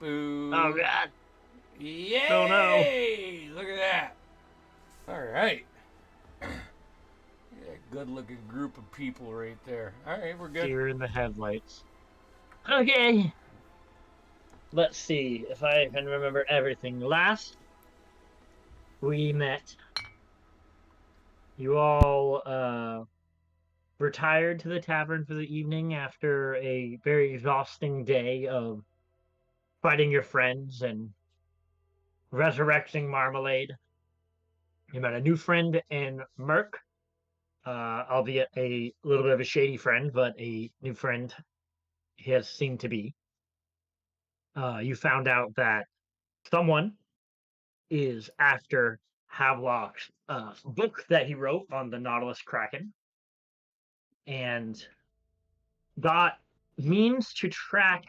boo. Oh God! Oh no! Yay! Look at that. All right. Yeah, good looking group of people right there. All right, we're good. Deer in the headlights. Okay. Let's see if I can remember everything. Last we met, you all retired to the tavern for the evening after a very exhausting day of fighting your friends and resurrecting Marmalade. You met a new friend in Merc, albeit a little bit of a shady friend, but a new friend he has seemed to be. You found out that someone is after Havelock's book that he wrote on the Nautilus Kraken, and got means to track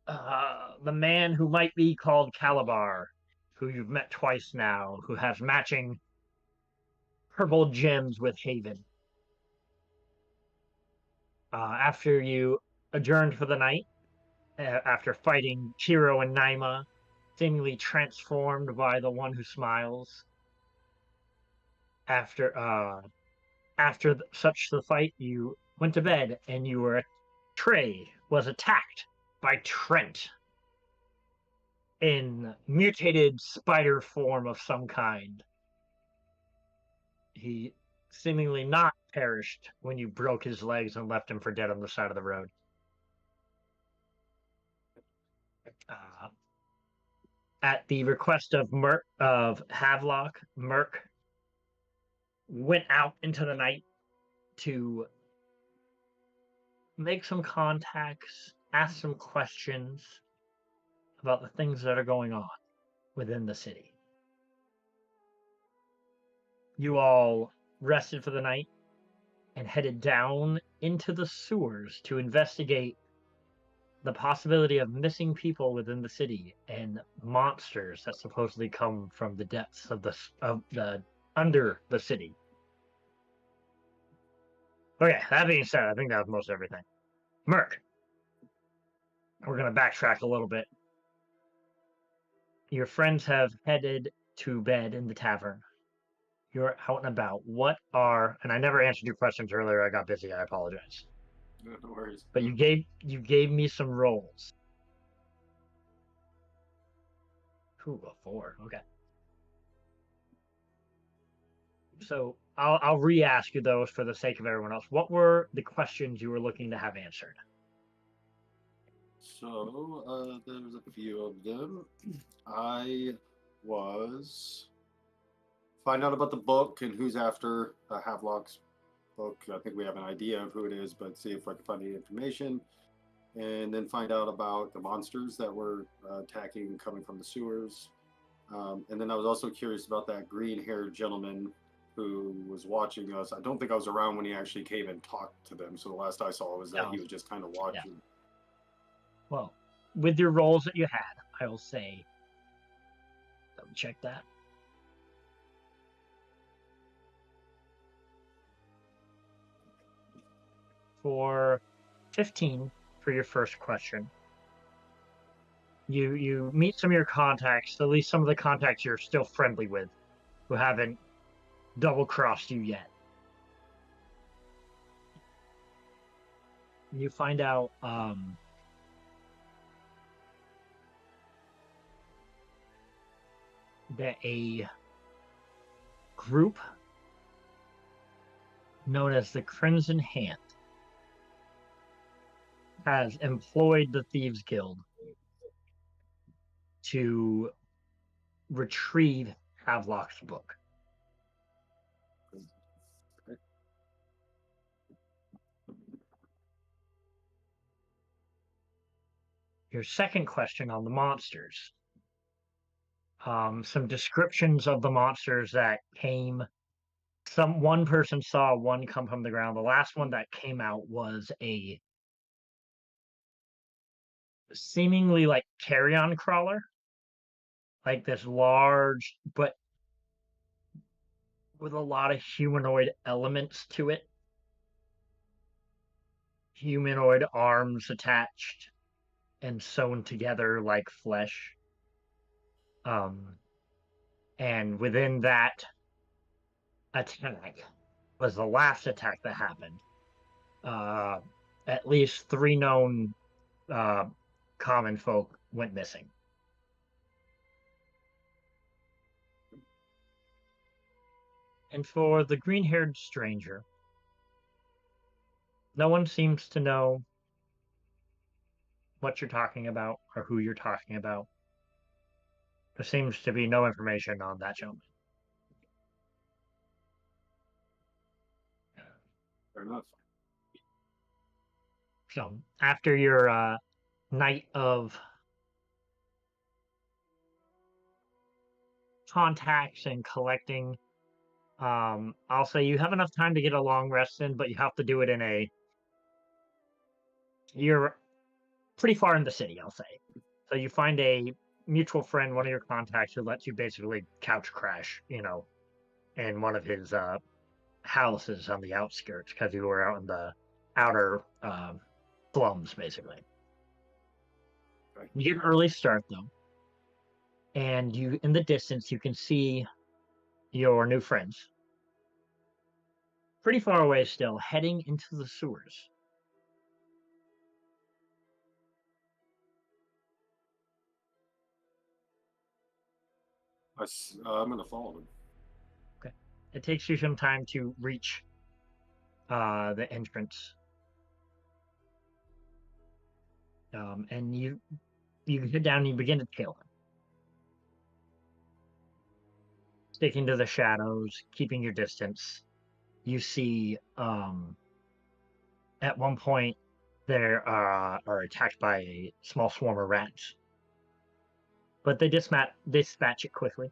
the man who might be called Calabar, who you've met twice now, who has matching purple gems with Haven. After you adjourned for the night, after fighting Chiro and Naima, seemingly transformed by the one who smiles, after such the fight, you went to bed, and Trey was attacked by Trent in mutated spider form of some kind. He seemingly not perished when you broke his legs and left him for dead on the side of the road. At the request of Havelock, Merc went out into the night to make some contacts, ask some questions about the things that are going on within the city. You all rested for the night and headed down into the sewers to investigate the possibility of missing people within the city and monsters that supposedly come from the depths of the under the city. Okay, that being said, I think that was most everything. Merc, we're going to backtrack a little bit. Your friends have headed to bed in the tavern. You're out and about. And I never answered your questions earlier. I got busy. I apologize. No worries. But you gave me some rolls. Ooh, a 4. Okay. So I'll re-ask you those for the sake of everyone else. What were the questions you were looking to have answered? So there's a few of them. I was find out about the book and who's after Havelock's book. I think we have an idea of who it is, but see if I can find any information. And then find out about the monsters that were attacking coming from the sewers. And then I was also curious about that green-haired gentleman who was watching us. I don't think I was around when he actually came and talked to them. So the last I saw was that he was just kind of watching. Yeah. Well, with your rolls that you had, I will say, double check that. For 15 for your first question, you meet some of your contacts, at least some of the contacts you're still friendly with, who haven't double-crossed you yet. You find out that a group known as the Crimson Hand has employed the Thieves Guild to retrieve Havelock's book. Your second question on the monsters. Some descriptions of the monsters that came. One person saw one come from the ground. The last one that came out was a seemingly like carrion crawler, like this large, but with a lot of humanoid elements to it. Humanoid arms attached, and sewn together like flesh. And within that attack was the last attack that happened. At least 3 known common folk went missing. And for the green-haired stranger, no one seems to know what you're talking about or who you're talking about. There seems to be no information on that gentleman. Fair enough. So after your night of contacts and collecting, I'll say you have enough time to get a long rest in, but you have to do it in you're pretty far in the city, I'll say. So you find a mutual friend, one of your contacts, who lets you basically couch crash, in one of his houses on the outskirts, because you were out in the outer slums, basically. Right. You get an early start, though, and in the distance, you can see your new friends. Pretty far away still, heading into the sewers. I'm gonna follow them. Okay. It takes you some time to reach the entrance. And you head down and you begin to tail them. Sticking to the shadows, keeping your distance. You see at one point they are attacked by a small swarm of rats. But they dispatch it quickly.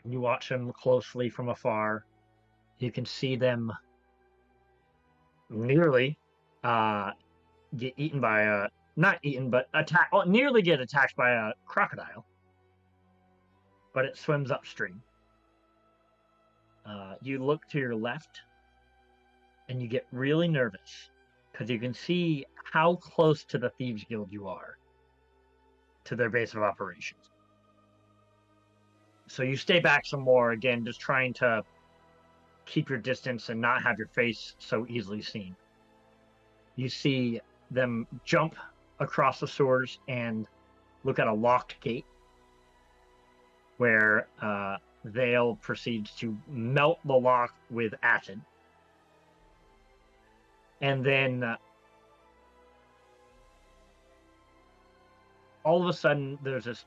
You watch them closely from afar. You can see them nearly get eaten by not eaten, but nearly get attacked by a crocodile. But it swims upstream. You look to your left, and you get really nervous because you can see how close to the Thieves Guild you are, to their base of operations. So you stay back some more, again, just trying to keep your distance and not have your face so easily seen. You see them jump across the sewers and look at a locked gate where Vale proceeds to melt the lock with acid. And then all of a sudden there's this...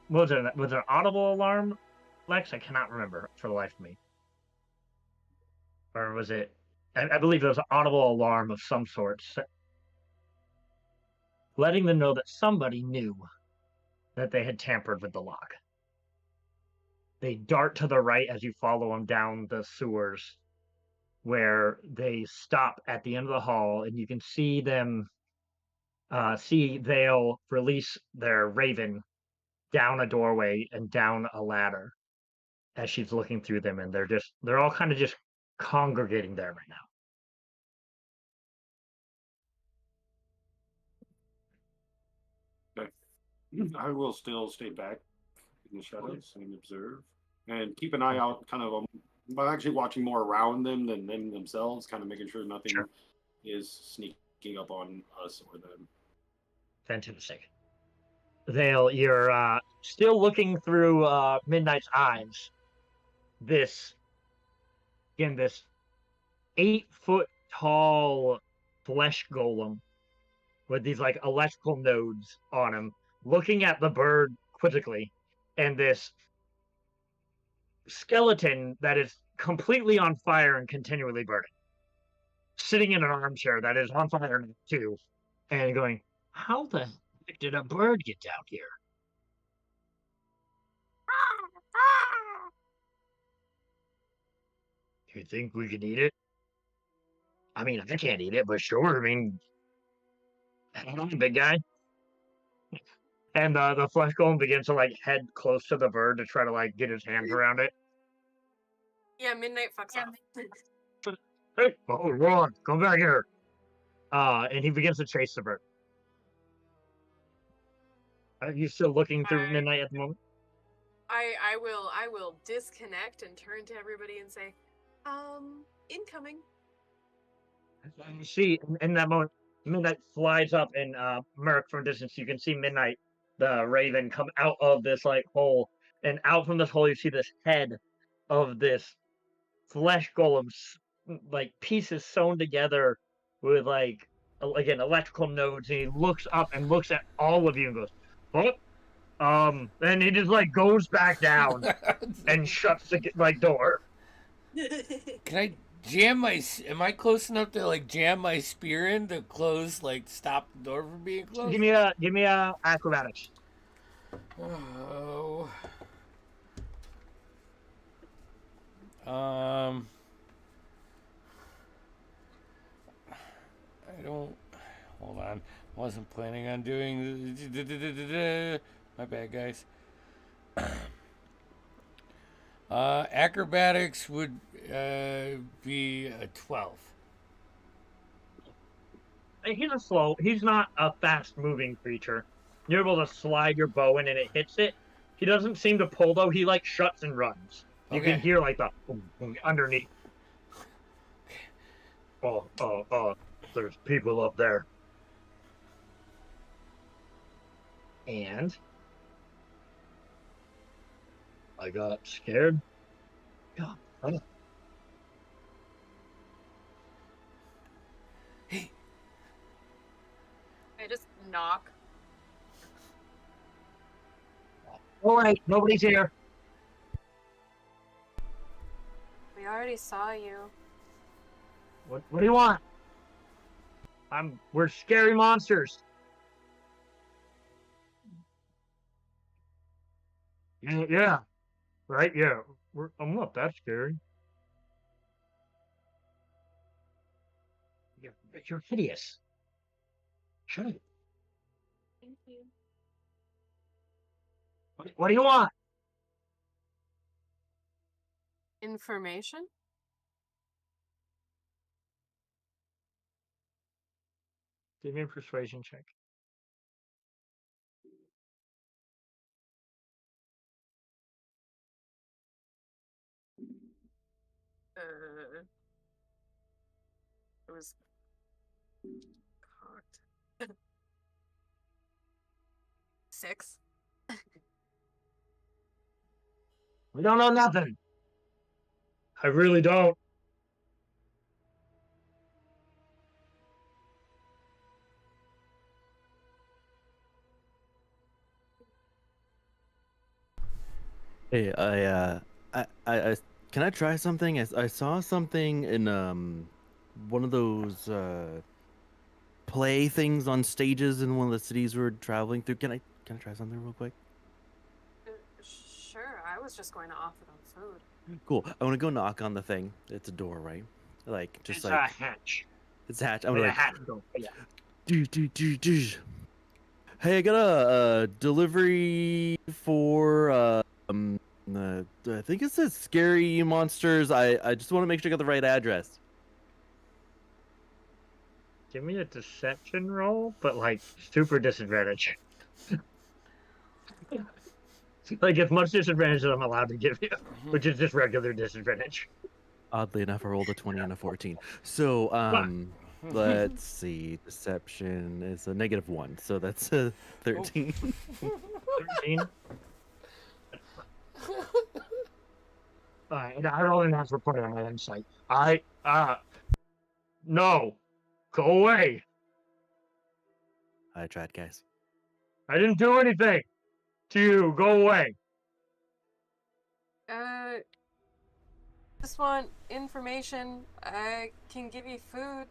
Was it an audible alarm, Lex? I cannot remember for the life of me. Or was it... I believe there was an audible alarm of some sort, letting them know that somebody knew that they had tampered with the lock. They dart to the right as you follow them down the sewers, where they stop at the end of the hall, and you can see them see Vale release their raven down a doorway and down a ladder as she's looking through them, and they're all kind of just congregating there right now. I will still stay back in the shadows and observe and keep an eye out. I'm actually watching more around them than them themselves, kind of making sure nothing is sneaking up on us or them. Fantastic. Vale, you're still looking through Midnight's eyes. This 8-foot tall flesh golem with these like electrical nodes on him, looking at the bird quizzically, and this skeleton that is completely on fire and continually burning, sitting in an armchair that is on fire too, and going, how the heck did a bird get down here? You think we can eat it? I mean, I can't eat it, but sure. I mean, hang on, big guy. And the flesh golem begins to like head close to the bird to try to like get his hands around it. Yeah, Midnight fucks off. Hey, hold on, come back here. and he begins to chase the bird. Are you still looking through midnight at the moment? I will disconnect and turn to everybody and say, incoming. And you see in that moment, Midnight flies up, and Merc from a distance, you can see Midnight, the Raven, come out of this like hole, and out from this hole you see this head of this flesh golem, like pieces sewn together with like again electrical nodes, and he looks up and looks at all of you and goes, "What?" And he just like goes back down and shuts the like door. Can I jam my? Am I close enough to like jam my spear in to close, like stop the door from being closed? Give me a acrobatics. Oh. I don't. Hold on. Wasn't planning on doing. My bad, guys. Acrobatics would be a 12. He's not a fast moving creature. You're able to slide your bow in and it hits it. He doesn't seem to pull though. He like shuts and runs. You Okay. can hear like the boom, boom, underneath. There's people up there. And I got scared. Yeah. Hey. I just knock. All right, nobody's here. We already saw you. What do you want? We're scary monsters. Yeah. Right? Yeah. I'm not that scary. You're hideous. Shut up. Thank you. What do you want? Information? Give me a persuasion check. It was cocked. 6. We don't know nothing. I really don't. Hey, I can I try something? I saw something in one of those play things on stages in one of the cities we're traveling through. Can I try something real quick? Sure, I was just going to offer them food. Cool. I want to go knock on the thing. It's a door, right? Like just It's like a hatch. it's a hatch. I'm Like like a hatch door. Yeah. Hey, I got a delivery for I think it says scary monsters. I just want to make sure I got the right address. Give me a deception roll, but like super disadvantage. Like as much disadvantage as I'm allowed to give you, which is just regular disadvantage. Oddly enough, I rolled a 20 and a 14. So let's see. Deception is a -1, so that's a 13. 13. And I don't even have to put it on my insight. No, go away. I tried, guys. I didn't do anything to you. Go away. Just want information. I can give you food.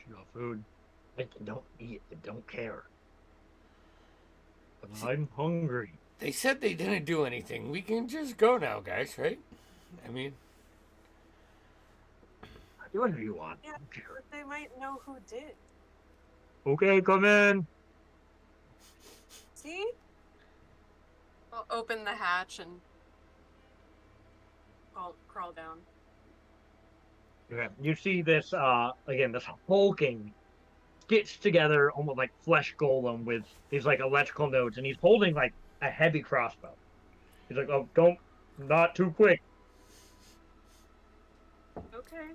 You got food. I don't eat. I don't care. But I'm hungry. They said they didn't do anything. We can just go now, guys, right? I mean, Do whatever you want. Yeah, I don't care. but they might know who did. Okay, come in. See? I'll open the hatch and I'll crawl down. Okay. You see this again, this hulking, stitched together, almost like flesh golem with these like electrical nodes, and he's holding like a heavy crossbow. He's like, "Oh, don't, not too quick." Okay.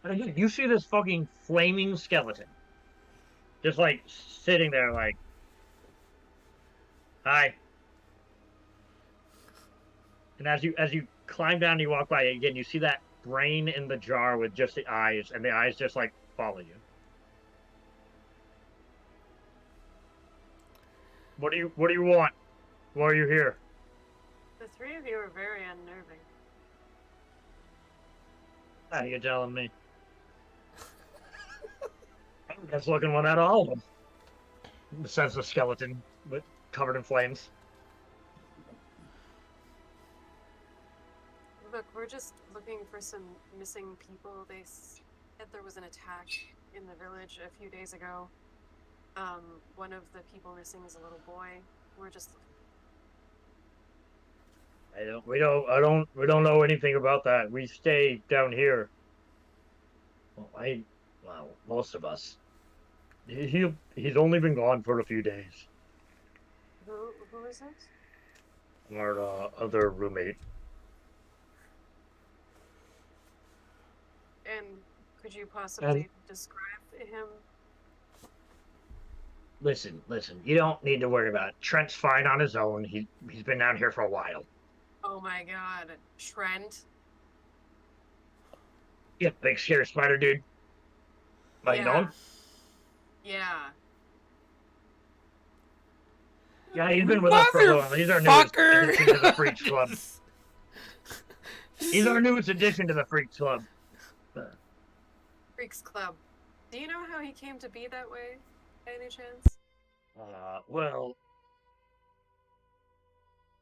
And again, you see this fucking flaming skeleton, just like sitting there, like, "Hi." And as you climb down, and you walk by again. You see that brain in the jar with just the eyes, and the eyes just like follow you. What do you want? Why are you here? The three of you are very unnerving. How are you telling me? I'm just looking one at all of them. The sense of skeleton, but covered in flames. Look, we're just looking for some missing people. They said there was an attack in the village a few days ago. One of the people missing is a little boy. We're just We don't know anything about that. We stay down here. Well, most of us. He's only been gone for a few days. who is this? Our other roommate. And could you possibly describe him? Listen. You don't need to worry about it. Trent's fine on his own. He's been down here for a while. Oh my god, Trent. Yeah, big scary spider dude. Like, you know him? Yeah. Yeah, he's been with us for a while. He's our newest Motherfucker! addition to the Freaks Club. He's our newest addition to the Freaks Club. Freaks Club. Do you know how he came to be that way, by any chance? Well,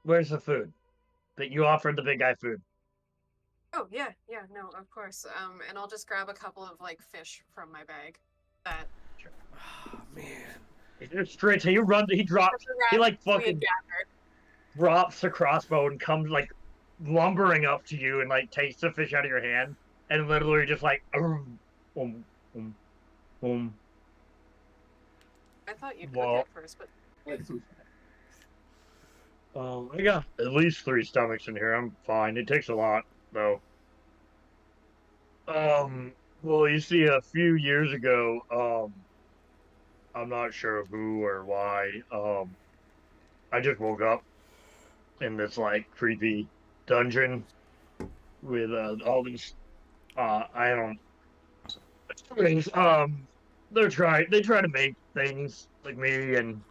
where's the food? That you offered the big guy food. Oh yeah, no, of course. And I'll just grab a couple of like fish from my bag. That Oh, man. He's straight to you. He drops. He like fucking drops the crossbow and comes like lumbering up to you and like takes the fish out of your hand and literally just like I thought you'd Well- cook it first, but I got at least 3 stomachs in here. I'm fine. It takes a lot though. Well, you see, a few years ago, I'm not sure who or why, I just woke up in this, like, creepy dungeon with, all these, I don't... Things, they try to make things like me and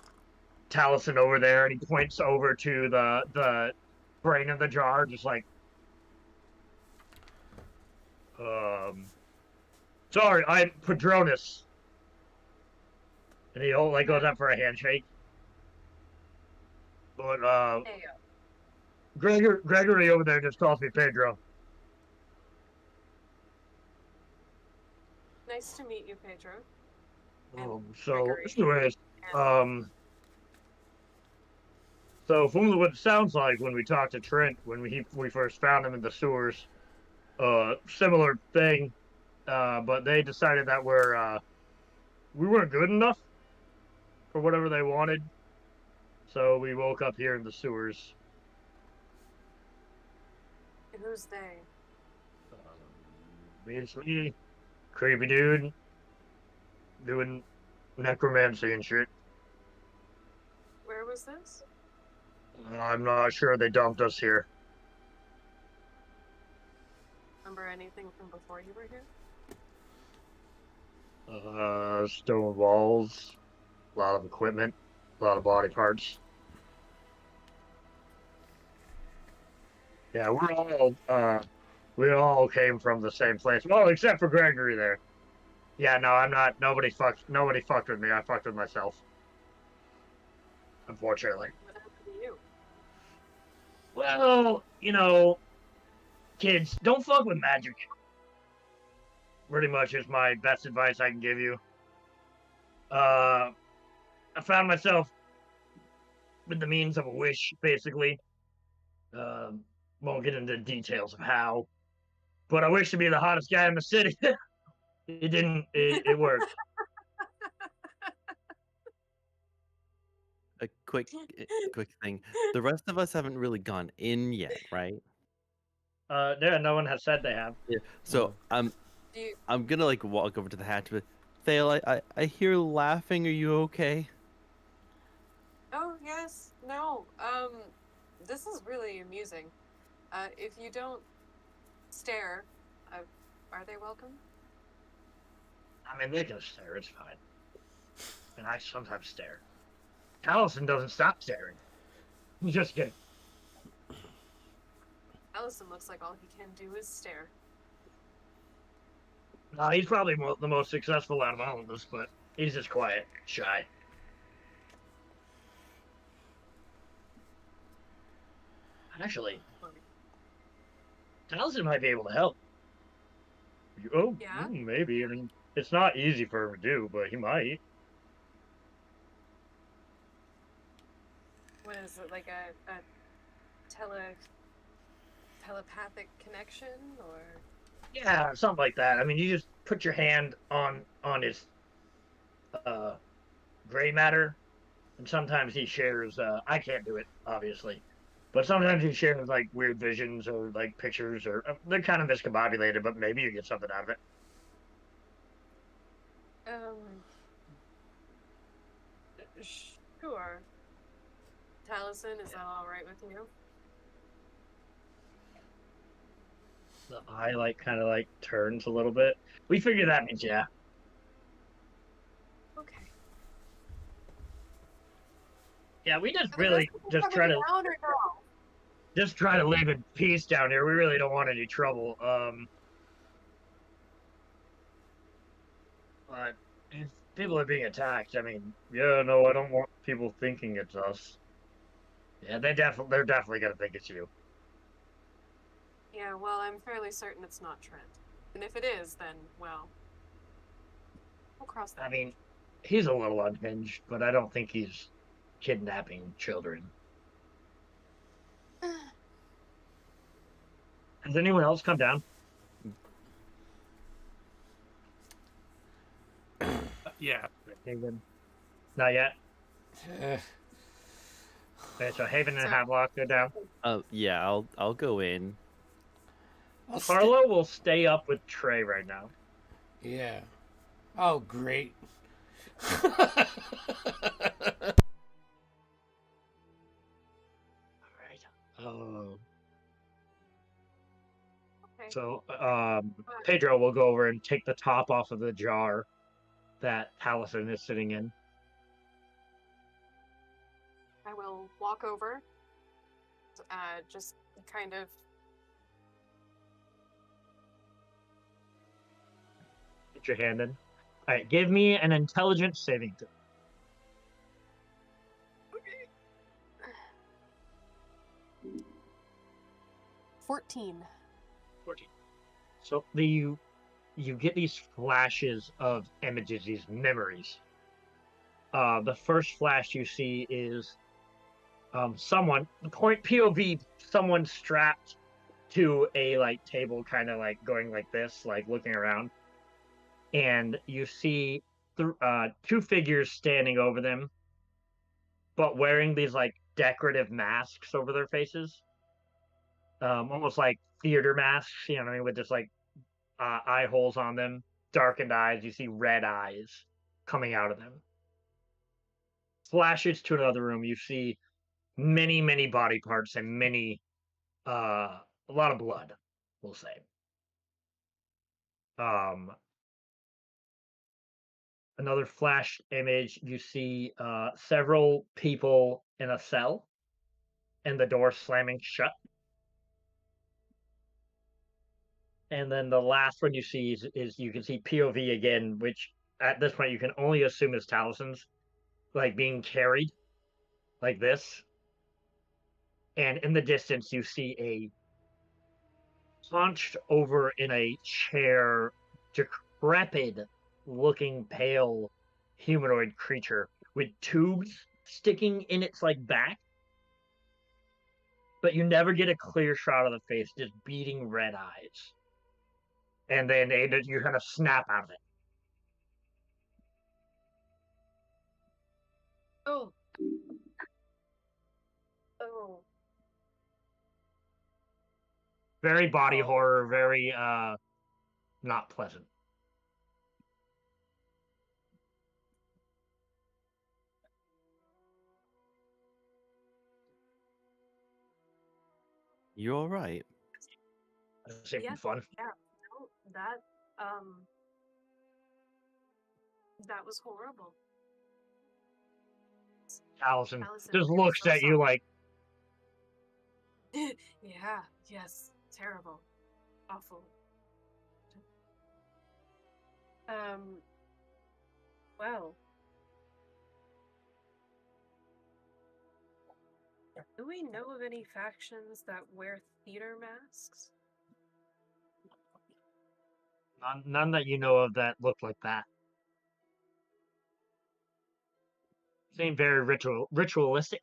Taliesin over there, and he points over to the brain in the jar, just like, sorry, I'm Padronus. And he like goes up for a handshake. But hey, Gregory over there just calls me Pedro. nice to meet you, Pedro. And So Gregory. anyways, so from what it sounds like when we talked to Trent when we first found him in the sewers, similar thing, but they decided that we weren't good enough for whatever they wanted, so we woke up here in the sewers. And who's they? Basically, creepy dude doing necromancy and shit. Where was this? I'm not sure they dumped us here. Remember anything from before you were here? Stone walls, a lot of equipment, a lot of body parts. Yeah, we all came from the same place. Well, except for Gregory there. Yeah, no, I'm not. Nobody fucked with me. I fucked with myself. Unfortunately. What happened to you? Well, kids, don't fuck with magic. Pretty much is my best advice I can give you. I found myself with the means of a wish, basically. Won't get into details of how, but I wish to be the hottest guy in the city. It didn't. It worked. A quick thing. The rest of us haven't really gone in yet, right? Yeah, no one has said they have. Yeah. So Do you, I'm gonna like walk over to the hatch, but Thale, I hear laughing. Are you okay? oh yes, no. This is really amusing. If you don't stare, are they welcome? I mean, they can stare. It's fine. And I sometimes stare. Allison doesn't stop staring. He's just kidding. Allison looks like all he can do is stare. No, he's probably the most successful out of all of us, but he's just quiet, shy. Actually, Allison might be able to help. Oh, Yeah? maybe. I mean, it's not easy for him to do, but he might. What is it, like a telepathic connection, or? Yeah, something like that. I mean, you just put your hand on his gray matter, and sometimes he shares. I can't do it, obviously, but sometimes he shares like weird visions or like pictures, or they're kind of discombobulated, but maybe you get something out of it. Sure. Taliesin, is that all right with you? The eye like kind of like turns a little bit. We figure that means yeah. Okay. Yeah, we just Are the really rest of them just try coming to down or no? just try to live in peace down here. We really don't want any trouble. But if people are being attacked, I mean, yeah, no, I don't want people thinking it's us. Yeah, they're definitely gonna think it's you. Yeah, well, I'm fairly certain it's not Trent. And if it is, then, well, we'll cross that. I mean, he's a little unhinged, but I don't think he's kidnapping children. Has anyone else come down? Yeah. Haven? Not yet. Uh, Okay, so Haven and So- Havelock go down. Yeah, I'll go in. I'll Carlo will stay up with Trey right now. Yeah. Oh, great. Alright. Oh. Okay. So, Pedro will go over and take the top off of the jar that Allison is sitting in. I will walk over, just kind of. Get your hand in. Alright, give me an intelligence saving throw. 14. 14. So you get these flashes of images, these memories. The first flash you see is someone, point POV, someone strapped to a like table, kind of like going like this, like looking around, and you see two figures standing over them, but wearing these like decorative masks over their faces, almost like theater masks, you know what I mean, with just like eye holes on them, darkened eyes. You see red eyes coming out of them. Flashes to another room. You see many body parts and a lot of blood, we'll say. Another flash image. You see several people in a cell, and the door slamming shut. And then the last one you see is you can see POV again, which at this point you can only assume is Talison's, like being carried like this. And in the distance you see a hunched over in a chair, decrepit looking pale humanoid creature with tubes sticking in its like back. But you never get a clear shot of the face, just beating red eyes. and then you kind of snap out of it. Oh. Oh. Very body Oh. horror, very not pleasant. You all right? That's even Yeah. fun. Yeah. No, that was horrible. Allison Allison, just I'm looks so at you sorry. like, Yeah, yes. Terrible. Awful. Well. Do we know of any factions that wear theater masks? none that you know of that look like that. Seem very ritualistic.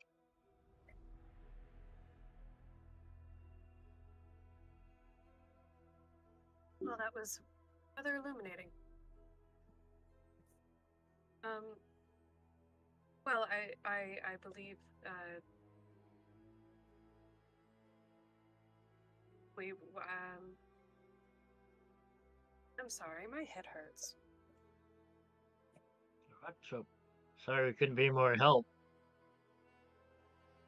Well, that was rather illuminating. Well, I believe, I'm sorry, my head hurts. So sorry we couldn't be more help.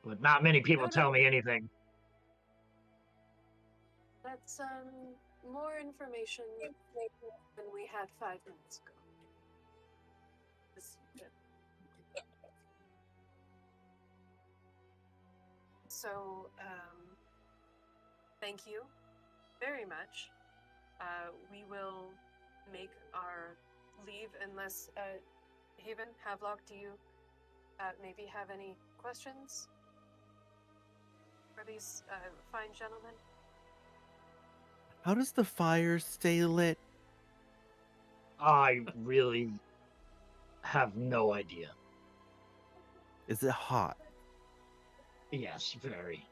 But not many people No, tell no. me anything. That's, more information than we had 5 minutes ago. So, thank you very much. We will make our leave unless, Haven, Havelock, do you maybe have any questions for these fine gentlemen? How does the fire stay lit? I really have no idea. Is it hot? Yes, very.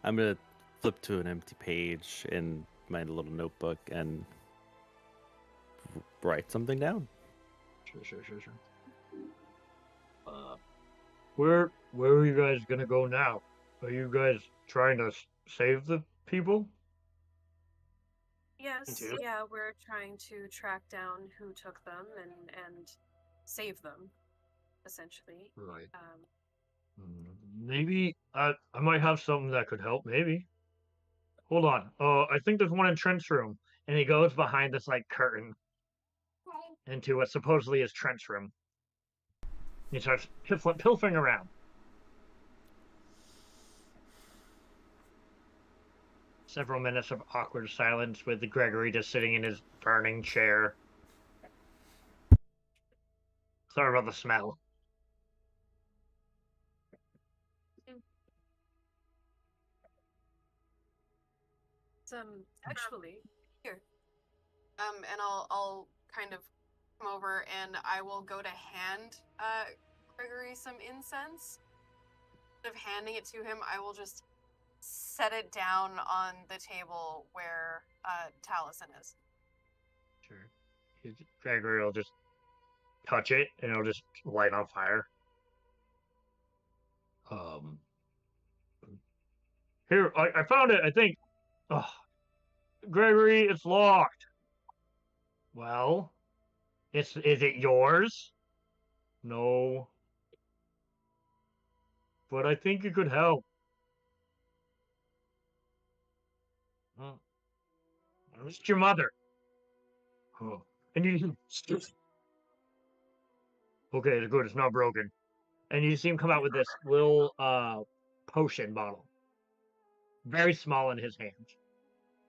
I'm gonna flip to an empty page in my little notebook and write something down. Sure. Where are you guys gonna go now? Are you guys trying to save the people? Yes, Yeah. yeah, we're trying to track down who took them and save them, essentially. Right. Maybe I might have something that could help. Maybe. Hold on. I think there's one in Trent's room, and he goes behind this like curtain into what supposedly is Trent's room. He starts pilfering around. Several minutes of awkward silence with Gregory just sitting in his burning chair. Sorry about the smell. Actually, here. And I'll kind of come over and I will go to hand Gregory some incense. Instead of handing it to him, I will just set it down on the table where Taliesin is. Sure. Gregory will just touch it and it'll just light on fire. Here, I found it, I think. Oh, Gregory, it's locked. Well, is it yours? No. But I think it could help. It's your mother. Oh. And you okay, it's good, it's not broken. And you see him come out with this little potion bottle. Very small in his hands.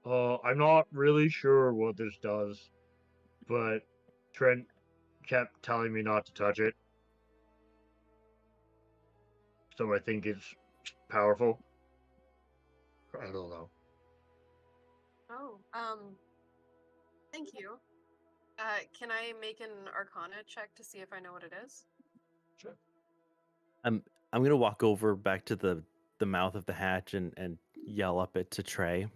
I'm not really sure what this does, but Trent kept telling me not to touch it. So I think it's powerful. I don't know. Oh, thank you. Can I make an Arcana check to see if I know what it is? Sure. I'm gonna walk over back to the mouth of the hatch and yell up it to Trey.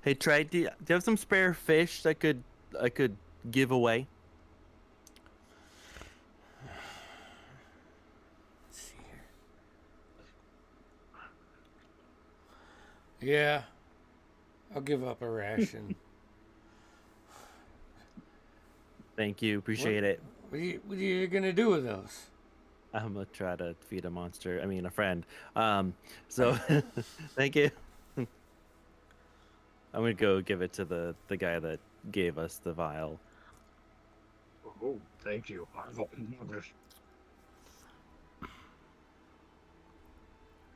Hey, Trey, do you have some spare fish that I could give away? Let's see here. Yeah, I'll give up a ration. Thank you, appreciate it. What are you gonna do with those? I'm gonna try to feed a monster. I mean, a friend. So thank you. I'm gonna go give it to the guy that gave us the vial. Oh, thank you.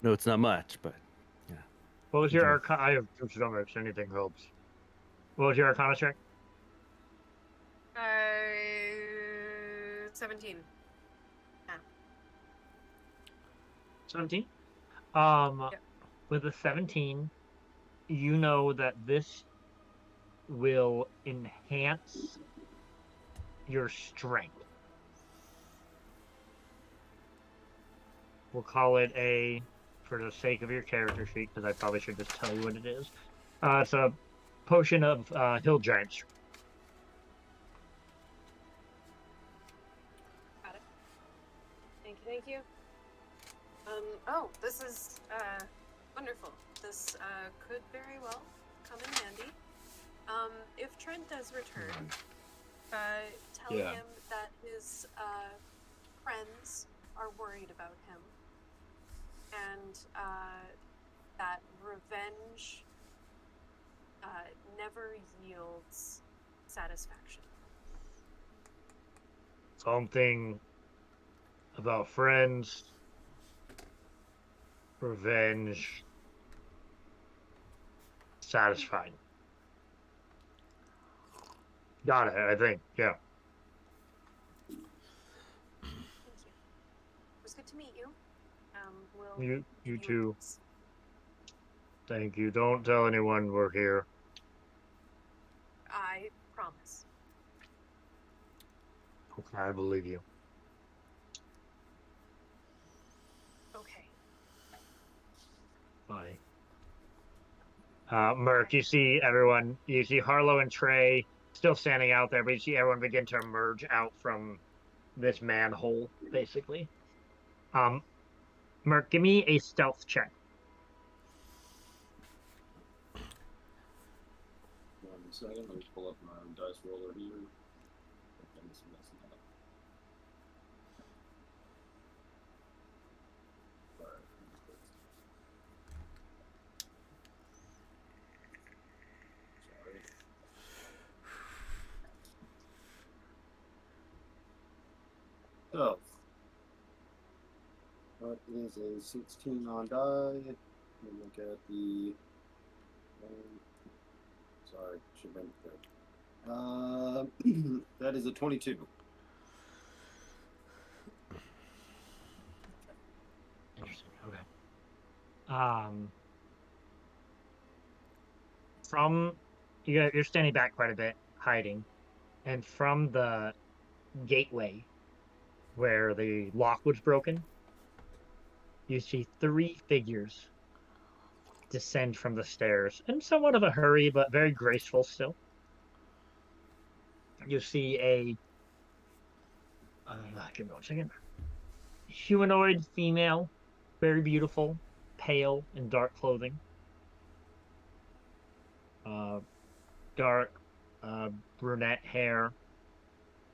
No, it's not much, but What was your Enjoy. arcana? I have two stomachs. Anything helps. What was your arcana check? 17. 17. Yep. With a 17, you know that this will enhance your strength. We'll call it a, for the sake of your character sheet, because I probably should just tell you what it is. It's a potion of hill giant strength. Got it. Thank you. Oh, this is wonderful. This could very well come in handy. If Trent does return, tell Yeah. him that his friends are worried about him, and that revenge never yields satisfaction. Something about friends, revenge, satisfied. Got it, I think. Yeah. Thank you. It was good to meet you. We'll You continue too. with this. Thank you. Don't tell anyone we're here. I promise. Okay, I believe you. Okay. Bye. Merc, you see everyone, you see Harlow and Trey still standing out there, but you see everyone begin to emerge out from this manhole, basically. Merc, give me a stealth check. 1 second. Let me pull up my dice roller here. I'm just messing up. Alright. Sorry. So, that is a 16 on die. Let me look at the. Sorry, should have been good. That is a 22. Interesting. Okay. From you're standing back quite a bit, hiding, and from the gateway where the lock was broken, you see three figures descend from the stairs in somewhat of a hurry, but very graceful still. You see a give me 1 second. Humanoid female, very beautiful, pale in dark clothing. Dark brunette hair,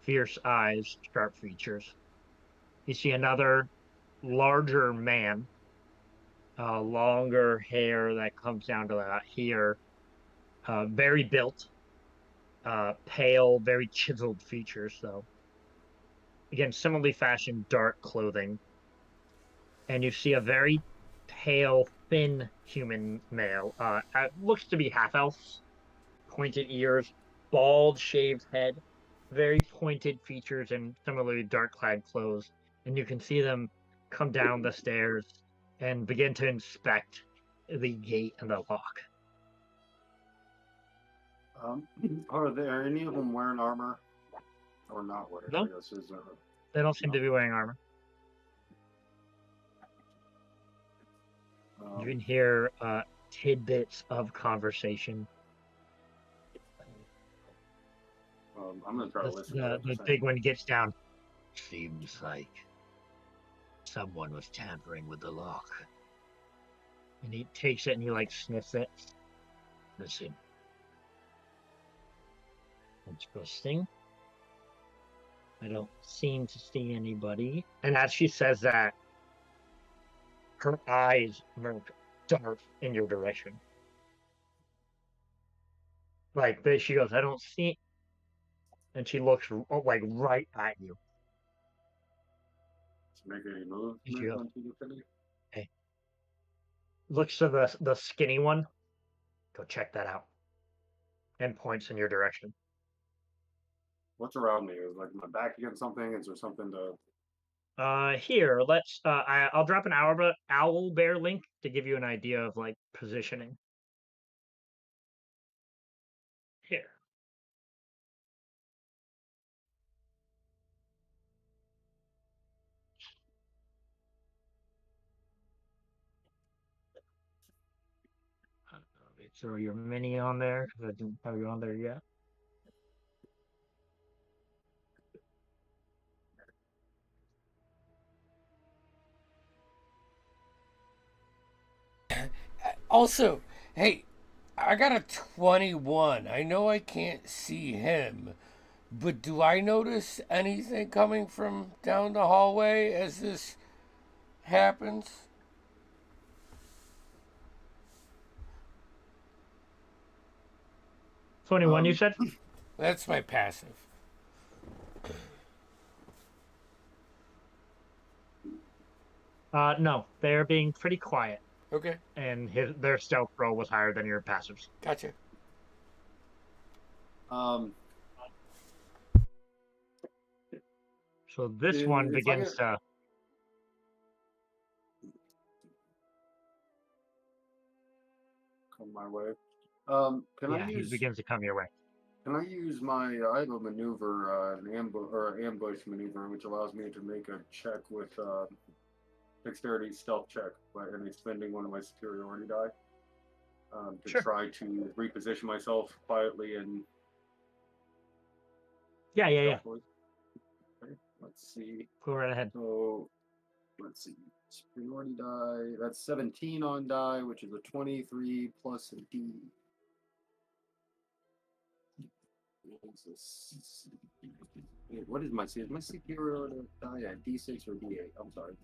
fierce eyes, sharp features. You see another larger man, longer hair that comes down to about here, very built, pale, very chiseled features, though. Again, similarly fashioned dark clothing. And you see a very pale, thin human male. Looks to be half elf, pointed ears, bald, shaved head, very pointed features, and similarly dark clad clothes. And you can see them come down the stairs and begin to inspect the gate and the lock. Are there any of them wearing armor? Or not wearing? No. I guess is They don't seem to be wearing armor. You can hear tidbits of conversation. I'm gonna try to listen to what The they're big saying. one gets down. Seems like someone was tampering with the lock. And he takes it and he like sniffs it. Listen. Interesting. I don't seem to see anybody. And as she says that, her eyes move dark in your direction. Like she goes, I don't see. And she looks like right at you. Make any movement And she goes, on TV? hey. Looks to the skinny one. Go check that out. And points in your direction. What's around me? Is like my back against something? Is there something to? Here, let's. I'll drop an owl bear link to give you an idea of like positioning. Here. Let me throw your mini on there because I didn't have you on there yet. Also, hey, I got a 21. I know I can't see him, but do I notice anything coming from down the hallway as this happens? 21, you said? That's my passive. No, they're being pretty quiet, Okay, and their stealth roll was higher than your passives. gotcha. So this one If I begins get- to. come my way. Can Yeah, I he use? begins to come your way. Can I use my? I have a maneuver, an ambush maneuver, which allows me to make a check with dexterity stealth check, and it's spending one of my superiority die to Sure. try to reposition myself quietly and. Yeah. Okay, let's see. Go right ahead. So, let's see. Superiority die. That's 17 on die, which is a 23 plus a D. What is my superiority die at D6 or D8? I'm sorry.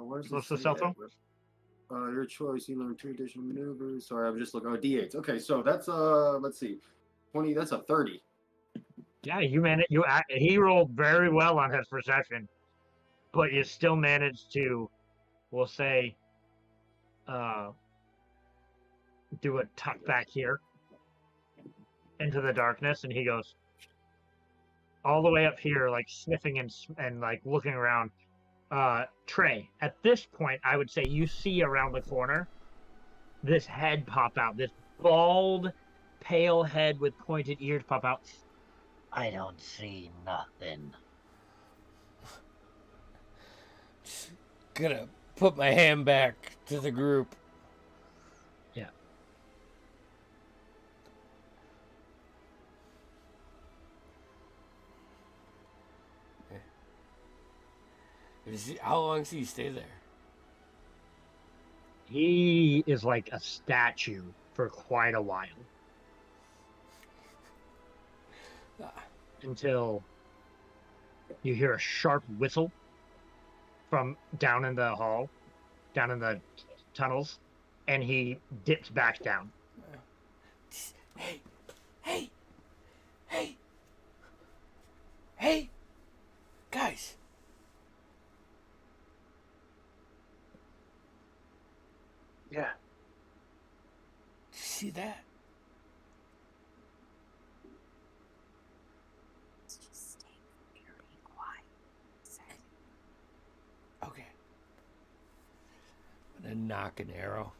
Where's What's the the stealth roll? your choice. You learn 2 additional maneuvers. Sorry, I'm just looking. Oh, D8s. Okay, so that's let's see, 20. That's a 30. Yeah, you managed. He rolled very well on his perception, but you still managed to, we'll say, do a tuck back here into the darkness, and he goes all the way up here, like sniffing and like looking around. Trey, at this point, I would say you see around the corner this head pop out, this bald, pale head with pointed ears pop out. I don't see nothing. Just gonna put my hand back to the group. Yeah. How long does he stay there? He is like a statue for quite a while. Until you hear a sharp whistle from down in the hall, down in the tunnels, and he dips back down. Hey, hey, hey, hey, guys. Yeah. Did you see that? Let's just stay very quiet. Okay. I'm gonna knock an arrow.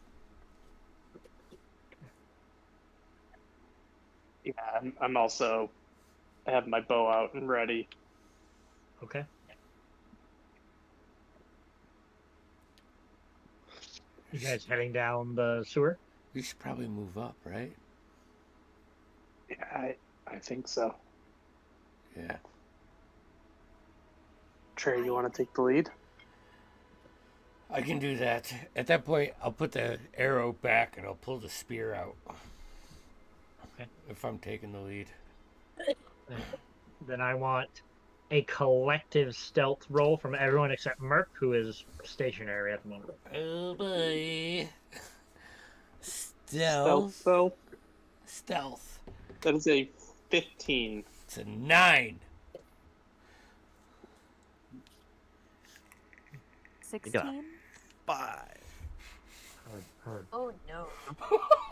Yeah, I'm also. I have my bow out and ready. Okay. You guys heading down the sewer? We should probably move up, right? Yeah, I think so. Yeah. Trey, you want to take the lead? I can do that. At that point, I'll put the arrow back and I'll pull the spear out. Okay. If I'm taking the lead. Then I want a collective stealth roll from everyone except Merc, who is stationary at the moment. Oh boy. Stealth, Stealth. though. Stealth. That is a 15. It's a 9. 16? 5. Oh no.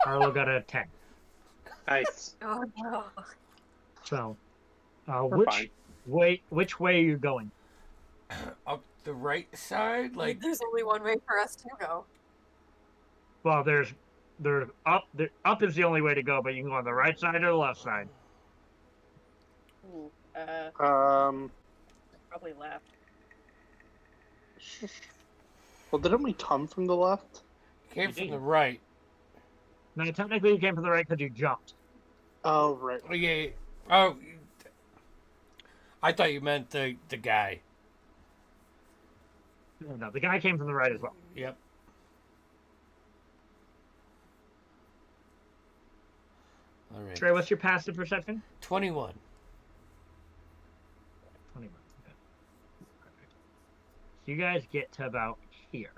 Arlo got a 10. Nice. Oh no. So, We're fine. which way are you going? Up the right side? Like, There's only one way for us to go. Well, there's up is the only way to go, but you can go on the right side or the left side. Ooh, probably left. Well, didn't we come from the left? came You from did. the right. No, technically you came from the right because you jumped. Oh, right. Oh, yeah. Oh, I thought you meant the guy. No, the guy came from the right as well. Yep. All right. Trey, what's your passive perception? 21. 21. Okay. Perfect. So you guys get to about here.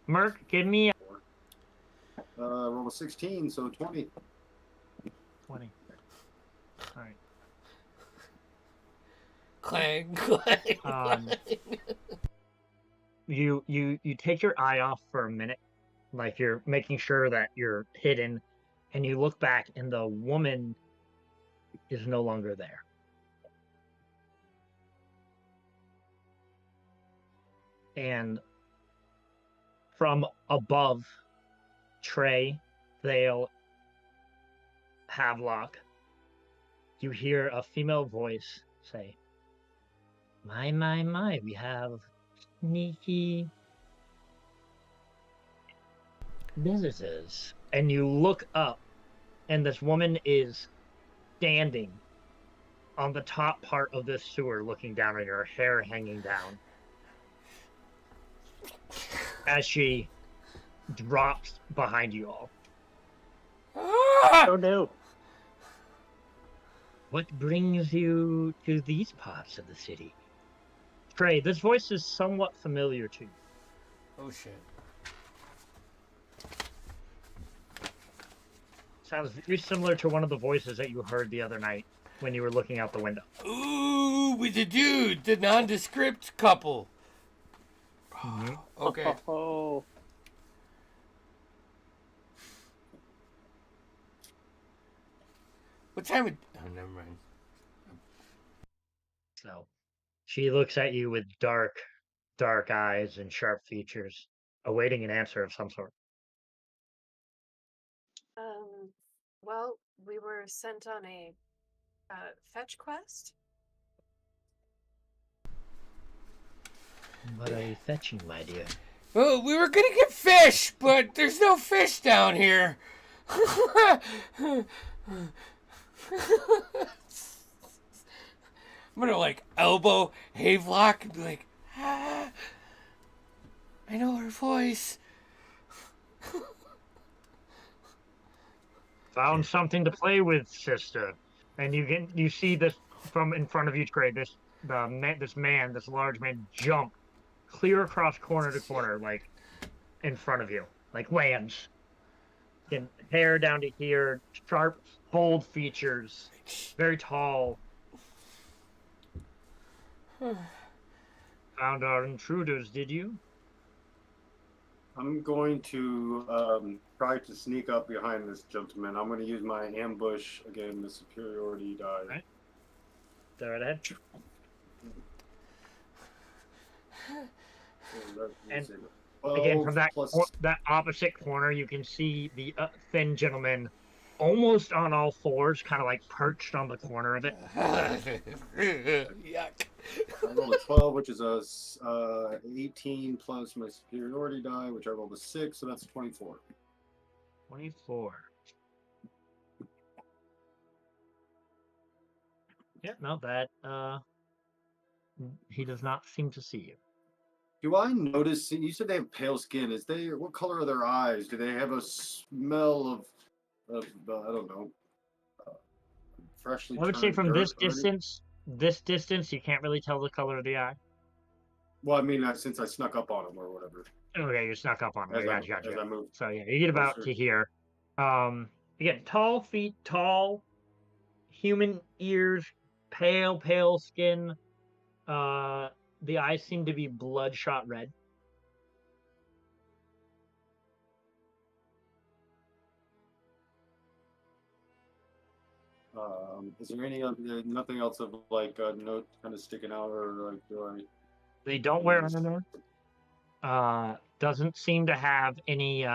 Merc, give me Roll a 16, so 20. 20. All right. Clang, clang. You take your eye off for a minute, like you're making sure that you're hidden, and you look back, and the woman is no longer there. And from above, Trey, Thale, Havelock, you hear a female voice say, my, we have sneaky visitors. And you look up, and this woman is standing on the top part of this sewer, looking down at her hair hanging down. As she drops behind you all. Ah! Oh, no. What brings you to these parts of the city? Trey, this voice is somewhat familiar to you. Oh, shit. Sounds very similar to one of the voices that you heard the other night when you were looking out the window. Ooh, with the dude, the nondescript couple. Mhm. Okay. Oh. What time of... Oh, never mind. So she looks at you with dark eyes and sharp features, awaiting an answer of some sort. Well, we were sent on a fetch quest. What are you fetching, my dear? Oh, we were gonna get fish, but there's no fish down here. I'm gonna like elbow Havelock and be like, I know her voice. Found something to play with, sister. And you see this from in front of you, Trey. This large man, jump clear across corner to corner, like in front of you, like lands. And hair down to here, sharp, bold features, very tall. Found our intruders, did you? I'm going to try to sneak up behind this gentleman. I'm going to use my ambush again, the superiority die. Right. Go right ahead. And again, from that plus... that opposite corner, you can see the thin gentleman almost on all fours, kind of like perched on the corner of it. Yuck. I rolled a 12, which is a 18 plus my superiority die, which I rolled a 6, so that's 24. 24. Yeah, no, that he does not seem to see you. Do I notice? You said they have pale skin. What color are their eyes? Do they have a smell of I don't know, freshly I would say turned from dirt this distance, you can't really tell the color of the eye. Well, I mean, since I snuck up on them or whatever. Okay, you snuck up on him. As I Gotcha. moved. So yeah, you get about closer. to here. Again, tall feet, tall, human ears, pale skin. The eyes seem to be bloodshot red. Is there nothing else of like a note kind of sticking out, or like do I? They don't wear armor. Doesn't seem to have any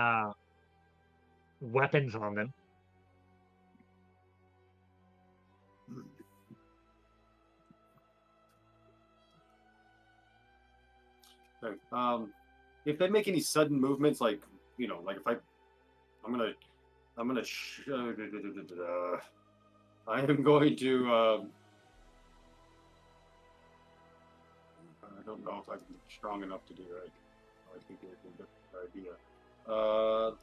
weapons on them. Okay. If they make any sudden movements, like like if I'm gonna, I am going to. I don't know if I'm strong enough to do that. I think it's a good idea. All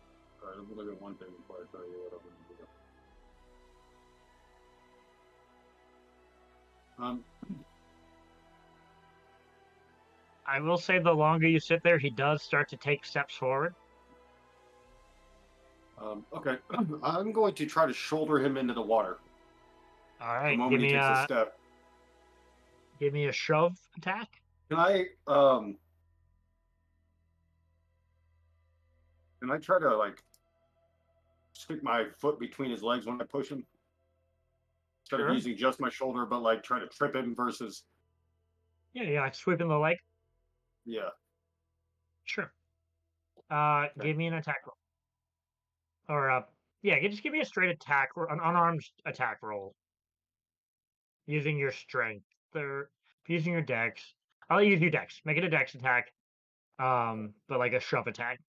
right, let me look at one thing before I tell you what I'm going to do. I will say the longer you sit there, he does start to take steps forward. Okay, I'm going to try to shoulder him into the water. All right, The moment he takes a step. Give me a shove attack. Can I try to like stick my foot between his legs when I push him? Instead of using just my shoulder, but like try to trip him versus. Yeah, like sweeping the leg. Yeah. Sure. Give me an attack roll. Or just give me a straight attack, an unarmed attack roll. Using your strength, or using your dex. I'll use your dex. Make it a dex attack. But like a shove attack.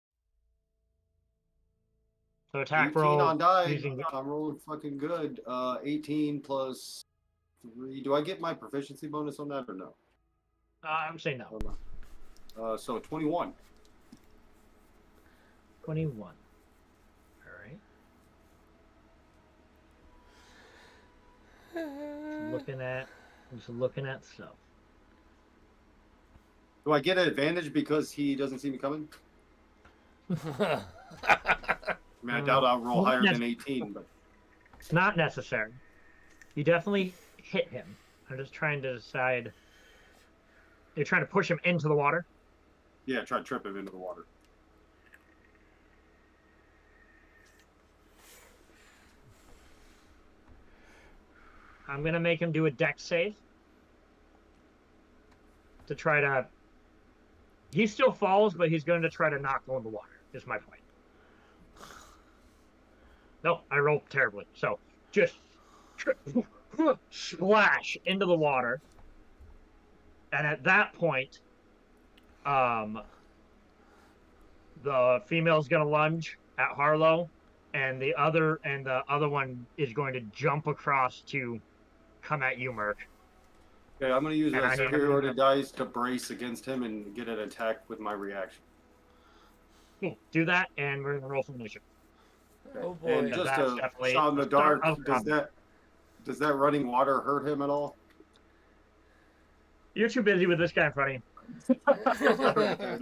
So attack 18 roll. on die. I'm rolling fucking good. 18 plus 3. Do I get my proficiency bonus on that or no? I would say no. So 21. 21. All right. Just looking at stuff. Do I get an advantage because he doesn't see me coming? I mean, I doubt I'll roll higher than 18, but it's not necessary. You definitely hit him. I'm just trying to decide. You're trying to push him into the water? Yeah, try to trip him into the water. I'm going to make him do a dex save. To try to... He still falls, but he's going to try to not go in the water, is my point. No, I rolled terribly. So, just splash into the water. And at that point, the female's going to lunge at Harlow, and the other one is going to jump across to come at you, Merc. Okay, I'm going to use a superiority dice to brace against him and get an attack with my reaction. Cool. Do that, and we're going to roll for initiative. Oh boy. And just a shot in the dark, does that running water hurt him at all? You're too busy with this guy in front of you.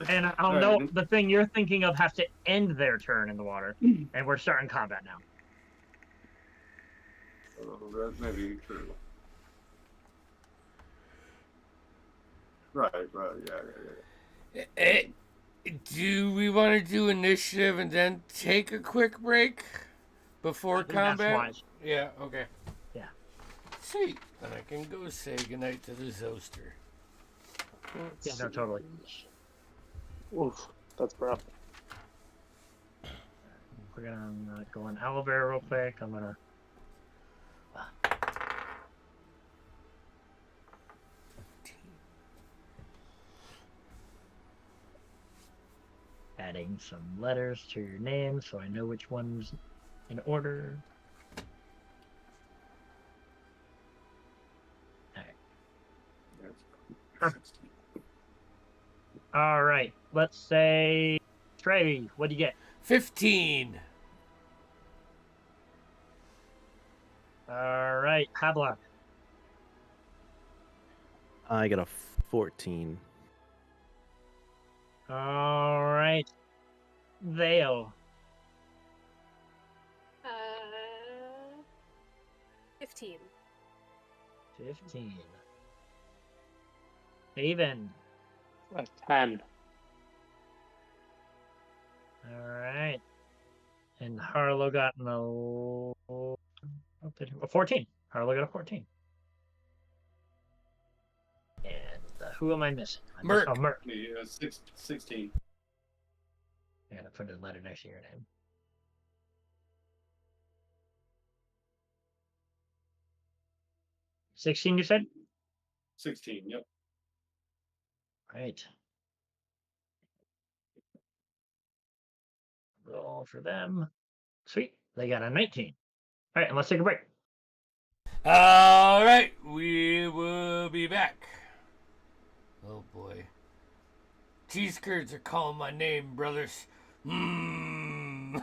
And I'll note the thing you're thinking of has to end their turn in the water, and we're starting combat now. That may be true. Right, yeah. Do we want to do initiative and then take a quick break before combat? That's wise. Yeah, okay. Yeah. Sweet. Then I can go say goodnight to the Zoster. Yeah, no, totally. Oof, that's rough. We're gonna go on owlbear real quick. I'm gonna. Adding some letters to your name so I know which one's in order. All right. Let's say Trey, what do you get? 15. All right, Habla. I got a 14. All right, Vale. 15. 15. Haven. A 10. All right. And Harlow got a 14. Harlow got a 14. And who am I missing? Merc. Merc. Yeah, 16. I gotta put a letter next to your name. $16, you said? 16, yep. Right. Roll for them. Sweet. They got a 19. All right, and let's take a break. All right, we will be back. Oh boy. Cheese curds are calling my name, brothers. Mmm.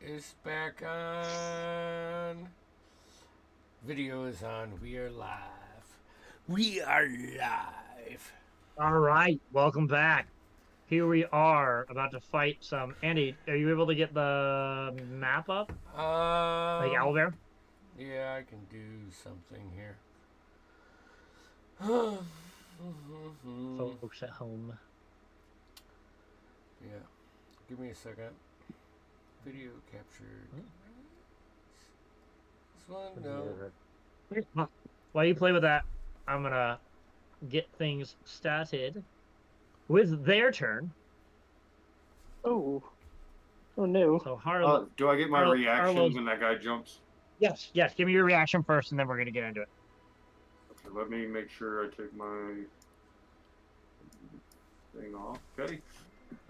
is back on. Video is on. We are live. We are live. All right, welcome back. Here we are about to fight some. Andy, are you able to get the map up? Like Owlbear? Yeah, I can do something here. Folks at home. Yeah. Give me a second. Video captured. This one? No. While you play with that, I'm gonna get things started with their turn. Oh no. So Harlow. Do I get my reaction Harlow's- when that guy jumps? Yes. Give me your reaction first, and then we're gonna get into it. Okay, let me make sure I take my thing off. Okay.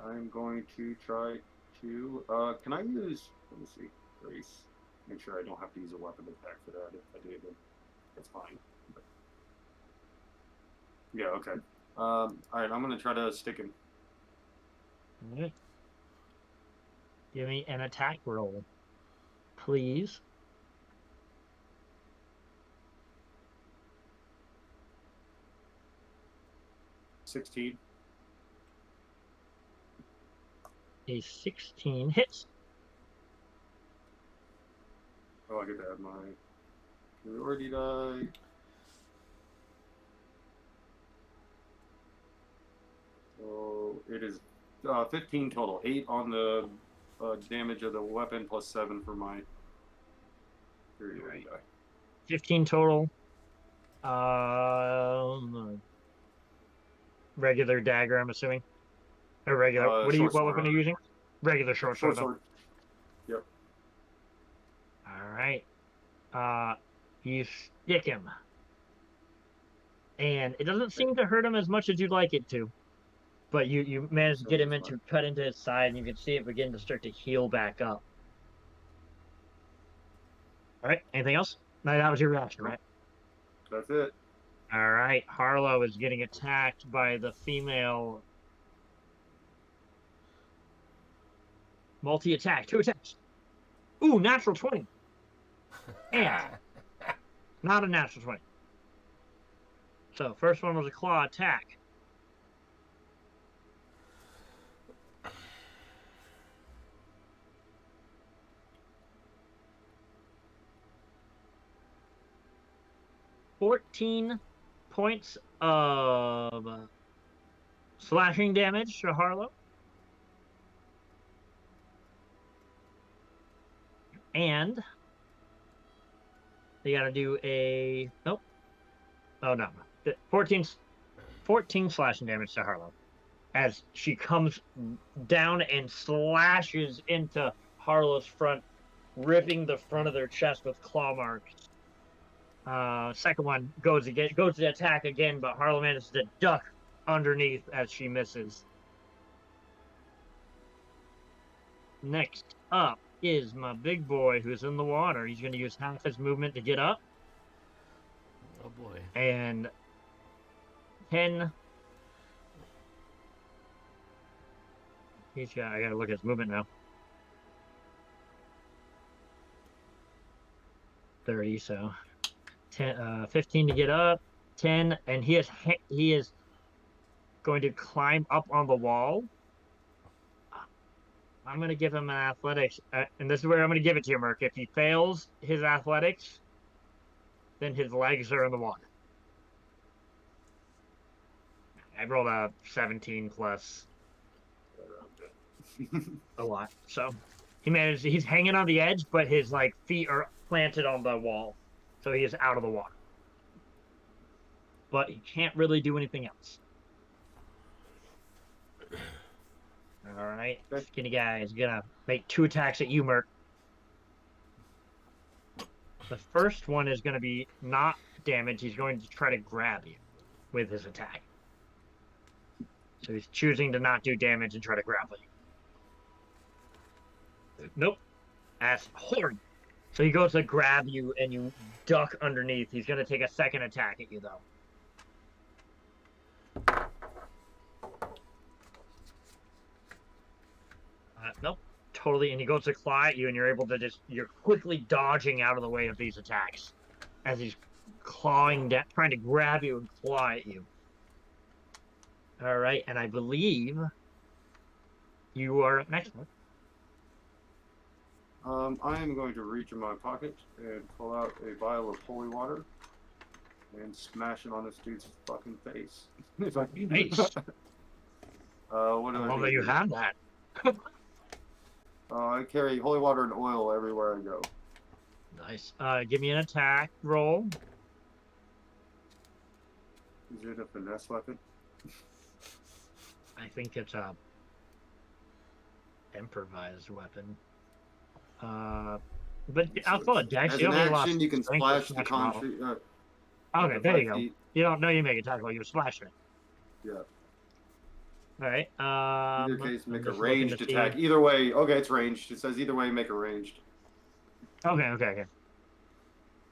I'm going to try to, can I use, let me see, grace. Make sure I don't have to use a weapon attack for that. If I do, then that's fine. But, yeah, okay. Alright, I'm going to try to stick him. All right. Give me an attack roll, please. $16. A 16 hits. Oh, I get to add my priority die. So it is 15 total. 8 on the damage of the weapon plus 7 for my priority die. 15 total. Regular dagger, I'm assuming. Or regular. What weapon are you using? Regular short sword. Yep. All right. You stick him, and it doesn't seem to hurt him as much as you'd like it to, but you managed to get him into cut into his side, and you can see it begin to start to heal back up. All right. Anything else? No, that was your reaction, right? That's it. All right. Harlow is getting attacked by the female. Multi-attack, 2 attacks. Ooh, natural 20. And not a natural 20. So, first one was a claw attack. $14 points of slashing damage to Harlow. And they gotta do a nope. Oh no. 14 slashing damage to Harlow. As she comes down and slashes into Harlow's front, ripping the front of their chest with claw marks. Second one goes to attack again, but Harlow manages to duck underneath as she misses. Next up is my big boy who's in the water. He's going to use half his movement to get up. Oh boy. And 10. I got to look at his movement now. 30, so 10, 15 to get up. 10, and he is going to climb up on the wall. I'm going to give him an athletics, and this is where I'm going to give it to you, Merc. If he fails his athletics, then his legs are in the water. I rolled a 17 plus a lot, so he's hanging on the edge, but his feet are planted on the wall, so he is out of the water. But he can't really do anything else. All right, skinny guy is gonna make 2 attacks at you, Merc. The first one is gonna be not damage. He's going to try to grab you with his attack. So he's choosing to not do damage and try to grapple you. Nope, that's horrid. So he goes to grab you and you duck underneath. He's gonna take a second attack at you though. Nope. totally, and he goes to claw at you, and you're able to you're quickly dodging out of the way of these attacks as he's clawing down, trying to grab you and claw at you. All right, and I believe you are up next one. I am going to reach in my pocket and pull out a vial of holy water and smash it on this dude's fucking face. If I can. Nice. What do I I love do that you here? have that. I carry holy water and oil everywhere I go. Nice. Give me an attack roll. Is it a finesse weapon? I think it's a improvised weapon. But I'll call it dex. As You an only lost action, you can strength to splash the model. country. Okay, there you go. Feet. You don't know you make a attack roll. You splash it. Yeah. All right. Either case, I'm make a just looking ranged to see- attack. Either way, okay, it's ranged. It says either way, make a ranged. Okay.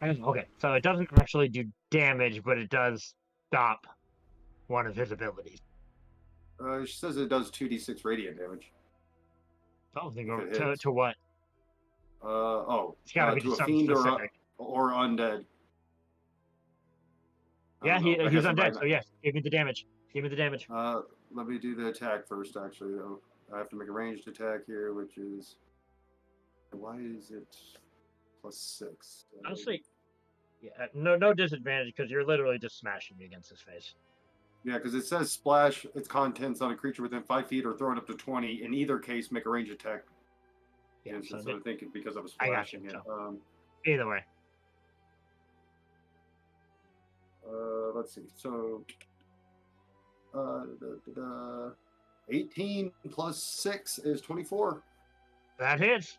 Okay, so it doesn't actually do damage, but it does stop one of his abilities. It says it does 2d6 radiant damage. Oh, they If go it to hits. what? It's gotta be to a something fiend specific. or undead. I Yeah, don't know. I he's guess it undead, might so not. yes, give me the damage. Give me the damage. Let me do the attack first, actually, though. I have to make a ranged attack here, which is... Why is it +6? Honestly, yeah, no disadvantage because you're literally just smashing me against his face. Yeah, because it says splash its contents on a creature within 5 feet or throw it up to 20. In either case, make a ranged attack. Yeah, And so so I'm thinking because I was I got you, splashing it. so. Either way. Let's see. So, 18 plus 6 is 24. That hits.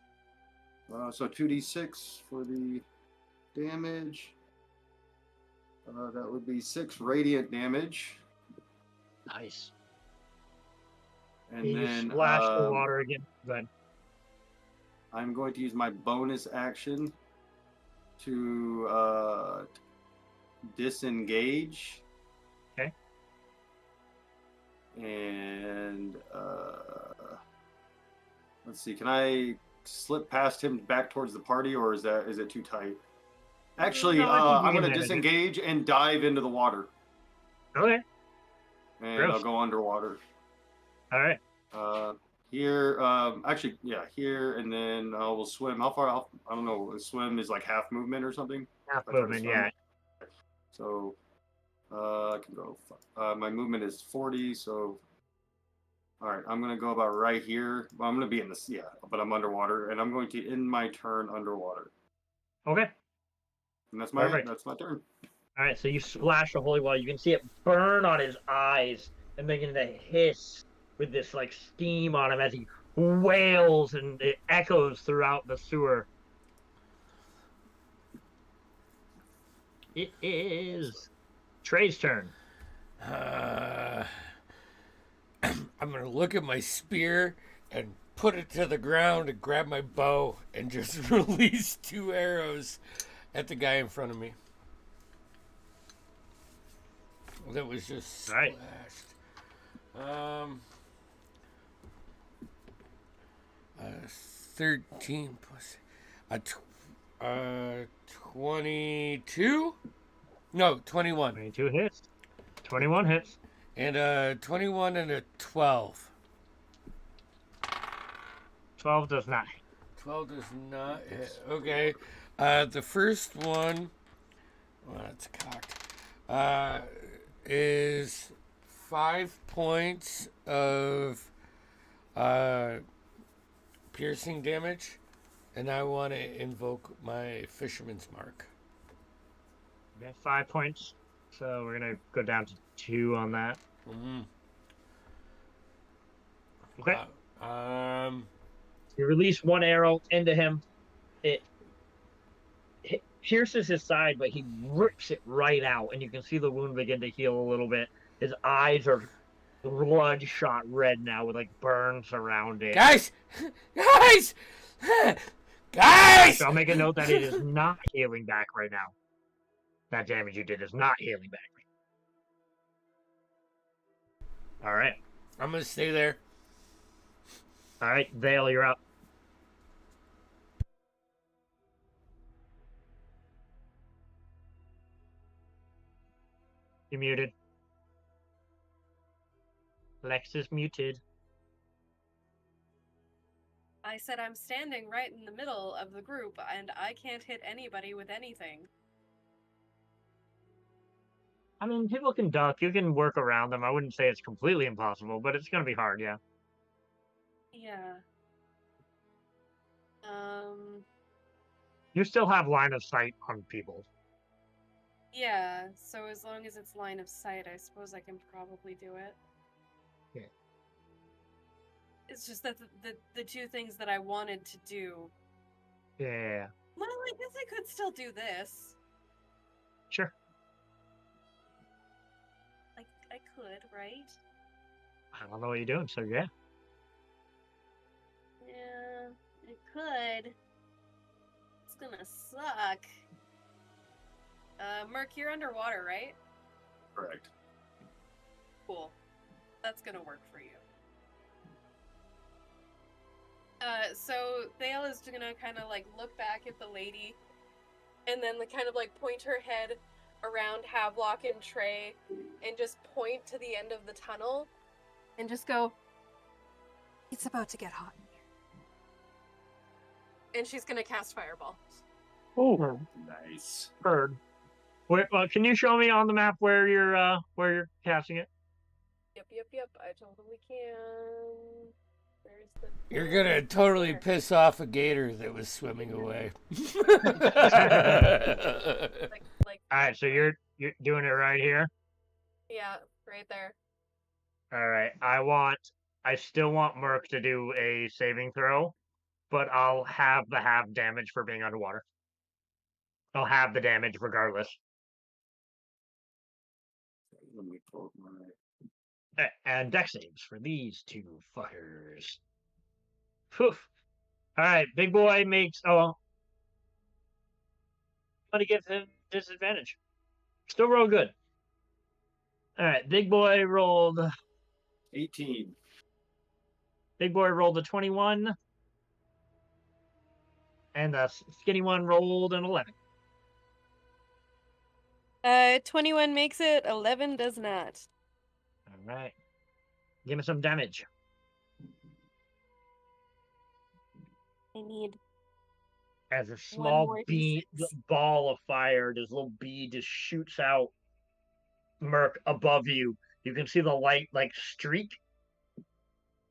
So 2d6 for the damage. That would be 6 radiant damage. Nice. And You then splash the water again. Good. I'm going to use my bonus action to disengage. Okay. And let's see, can I slip past him back towards the party, or is it too tight? Actually, No, I think you I'm can going to manage it. disengage and dive into the water, Okay. and Gross. I'll go underwater. All right. Here, actually, yeah, here, and then we'll swim. How far off? I don't know. Swim is like half movement or something. Half I try to movement, swim. yeah. So, I can go. My movement is 40. So, all right, I'm gonna go about right here. Well, I'm gonna be in this, yeah, but I'm underwater, and I'm going to end my turn underwater. Okay. And that's Perfect. my turn. All right, so you splash the holy water. You can see it burn on his eyes and begin to hiss with this like steam on him as he wails, and it echoes throughout the sewer. It is Trey's turn. I'm gonna look at my spear and put it to the ground and grab my bow and just release 2 arrows at the guy in front of me. That was just All right. splashed. 13 plus 22? No, 21. 22 hits. 21 hits. And 21 and a 12. 12 does not hit. 12 does not hit. Okay. The first one, well, that's cocked, is 5 points of piercing damage, and I want to invoke my Fisherman's Mark. Okay, 5 points. So we're going to go down to 2 on that. Mm-hmm. Okay. You release 1 arrow into him. It pierces his side, but he rips it right out, and you can see the wound begin to heal a little bit. His eyes are bloodshot red now with like burns around it. Guys! Guys! So I'll make a note that it is not healing back right now. That damage you did is not healing back. All right. I'm gonna stay there. All right, Vale, you're up. You muted. Lex is muted. I said I'm standing right in the middle of the group, and I can't hit anybody with anything. I mean, people can duck. You can work around them. I wouldn't say it's completely impossible, but it's going to be hard, yeah. Yeah. You still have line of sight on people. Yeah, so as long as it's line of sight, I suppose I can probably do it. Yeah. It's just that the two things that I wanted to do. Yeah. Well, I guess I could still do this. Sure. Like, I could, right? I don't know what you're doing, so yeah. Yeah, I could. It's gonna suck. Merc, you're underwater, right? Correct. Cool. That's gonna work for you. So Thale is gonna kind of like look back at the lady, and then kind of like point her head around Havelock and Trey, and just point to the end of the tunnel, and just go, "It's about to get hot in here." And she's gonna cast Fireball. Oh, Nice. heard. Wait, can you show me on the map where you're casting it? Yep. I totally can. Where's the? You're gonna totally There. piss off a gator that was swimming away. Like. All right, so you're doing it right here. Yeah, right there. All right, I still want Merc to do a saving throw, but I'll have the half damage for being underwater. I'll have the damage regardless. Let me pull my. And dex saves for these two fuckers. Poof. All right, big boy makes. Oh, well. I'm gonna give him disadvantage. Still roll good. All right, big boy rolled. 18. Big boy rolled a 21, and the skinny one rolled an 11. 21 makes it, 11 does not. All right, give me some damage. I need As a one small more bee D6. ball of fire, this little bee just shoots out Merc above you. You can see the light like streak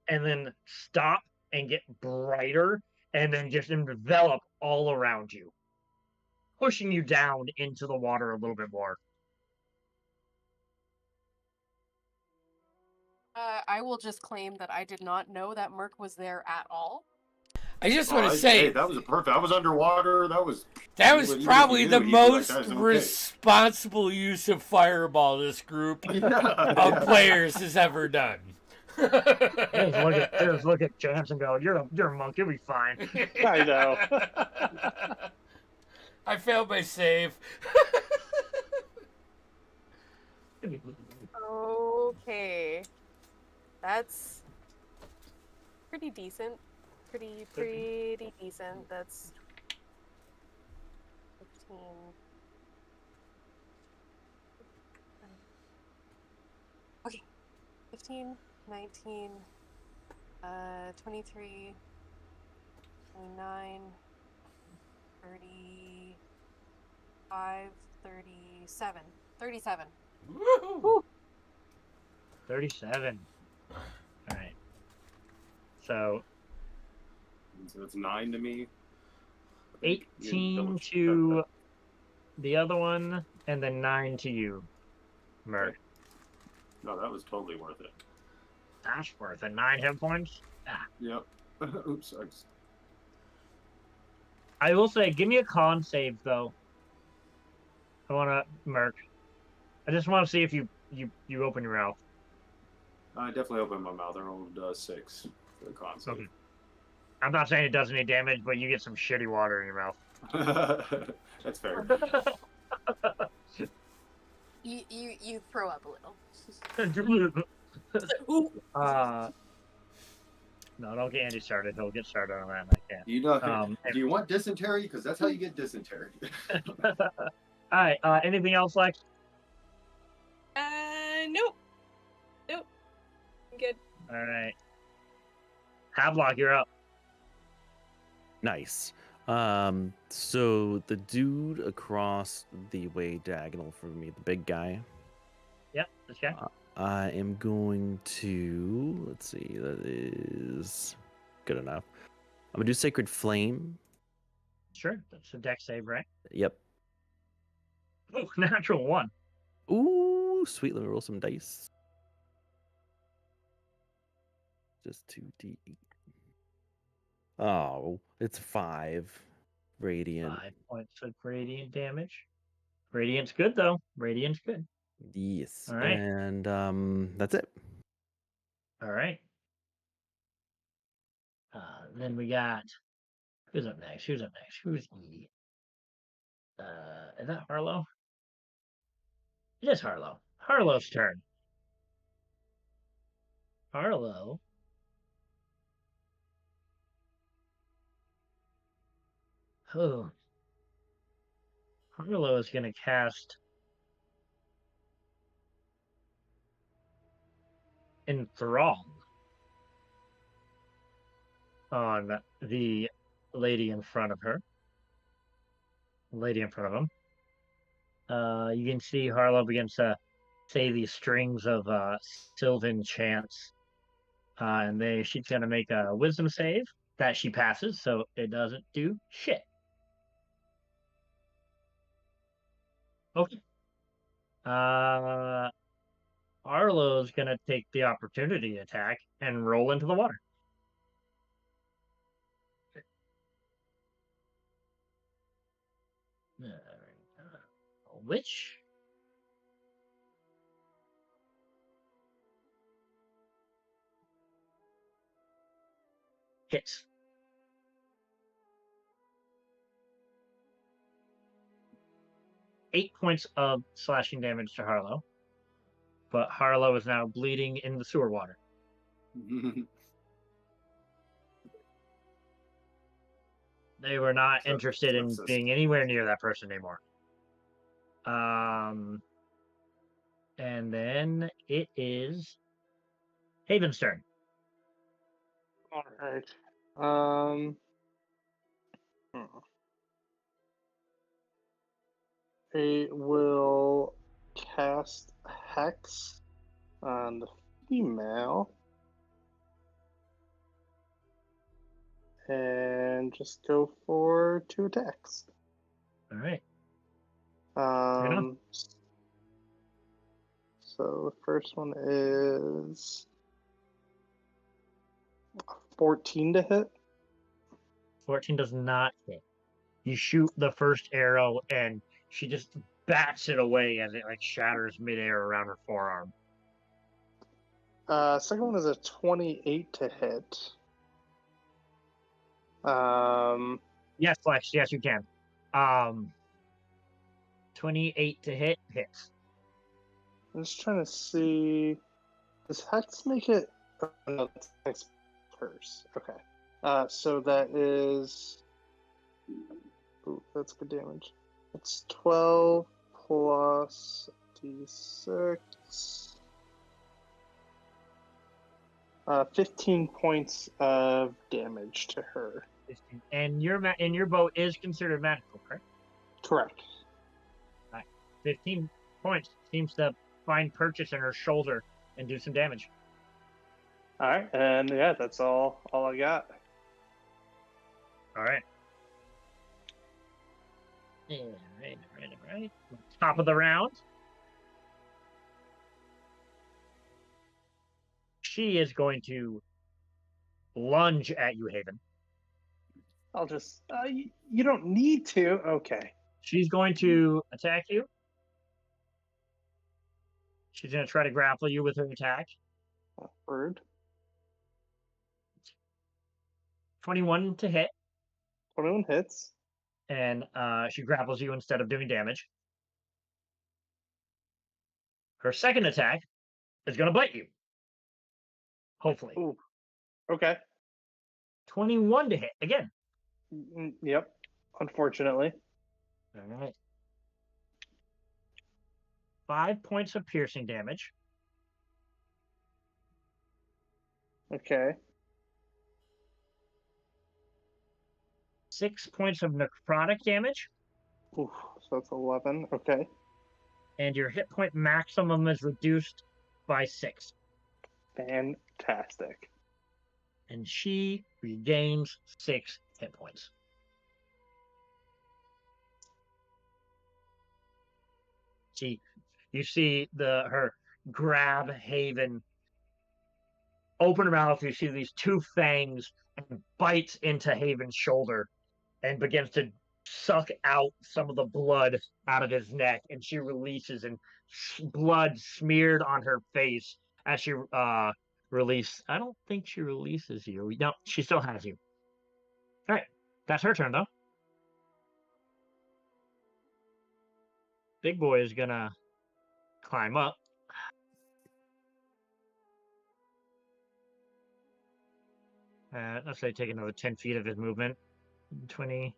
and then stop and get brighter and then just envelop all around you, pushing you down into the water a little bit more. I will just claim that I did not know that Merc was there at all. I just want to say Hey, that was perfect. I was underwater. That was even if probably you the knew, you'd be like, most "That is okay." responsible use of Fireball this group of players has ever done. Just look at Chance and go, "You're a monk. You'll be fine." I know. I failed my save. Okay. That's pretty decent. Pretty decent. That's 15. Okay. 15, 19, 23, 29, 35, 37. 37. Woo-hoo. 37. All right. So So that's 9 to me. 18 to the other one, and then 9 to you, Merc. No, that was totally worth it. That's worth it. 9 hit points. Yep. Oops. I will say, give me a con save though. I want to Merc. I just want to see if you open your mouth. I definitely opened my mouth. I rolled 6 for the con save. Okay. I'm not saying it does any damage, but you get some shitty water in your mouth. That's fair. You throw up a little. No, don't get Andy started. He'll get started on that, and I can't. You know, do you want dysentery? Because that's how you get dysentery. All right. Anything else, Lex? good. All right. Havelock, you're up. Nice. So the dude across the way diagonal from me, the big guy, Yep, this guy. I am going to, let's see, that is good enough. I'm gonna do Sacred Flame. Sure, that's a deck save, right? Yep. Oh, natural 1. Ooh, sweet. Let me roll some dice. Just 2d8. Oh, it's 5 radiant. 5 points of radiant damage. Radiant's good, though. Radiant's good. Yes. All right. And that's it. All right. Then we got... Who's up next? Who's E? Is that Harlow? It is Harlow. Harlow's turn. Harlow. Oh. Harlow is going to cast Enthrall on the lady in front of her. Lady in front of him. You can see Harlow begins to say these strings of Sylvan chants. And she's going to make a wisdom save that she passes, so it doesn't do shit. Okay. Harlow's going to take the opportunity attack and roll into the water. Which hits. Eight points of slashing damage to Harlow, but Harlow is now bleeding in the sewer water. They were not interested in being anywhere near that person anymore. And then it is Haven's turn. All right. I will cast Hex on the female and just go for 2 attacks. All right. So the first one is 14 to hit. 14 does not hit. You shoot the first arrow and she just bats it away as it like shatters midair around her forearm. Second one is a 28 to hit. Yes, Flex. Yes, you can. 28 to hit hits. I'm just trying to see. Does Hex make it? Oh, no, that's Hex curse. Okay. So that is. Ooh, that's good damage. It's 12 plus d6. 15 points of damage to her. And your bow is considered magical, correct? Correct. 15 points seems to find purchase in her shoulder and do some damage. All right, and yeah, that's all I got. All right. Right. Top of the round. She is going to lunge at you, Haven. I'll just. You don't need to. Okay. She's going to attack you. She's going to try to grapple you with her attack. Bird. 21 to hit. 21 hits. And she grapples you instead of doing damage. Her second attack is going to bite you. Hopefully. Ooh. Okay. 21 to hit again. Yep. Unfortunately. All right. 5 points of piercing damage. Okay. 6 points of necrotic damage, Oof, so that's 11. Okay. and your hit point maximum is reduced by 6. Fantastic. And she regains 6 hit points. You see her grab Haven, open her mouth. You see these 2 fangs, and bites into Haven's shoulder, and begins to suck out some of the blood out of his neck. And she releases, and blood smeared on her face as she release. I don't think she releases you. No, she still has you. All right, that's her turn though. Big boy is gonna climb up. Let's say take another 10 feet of his movement. 20,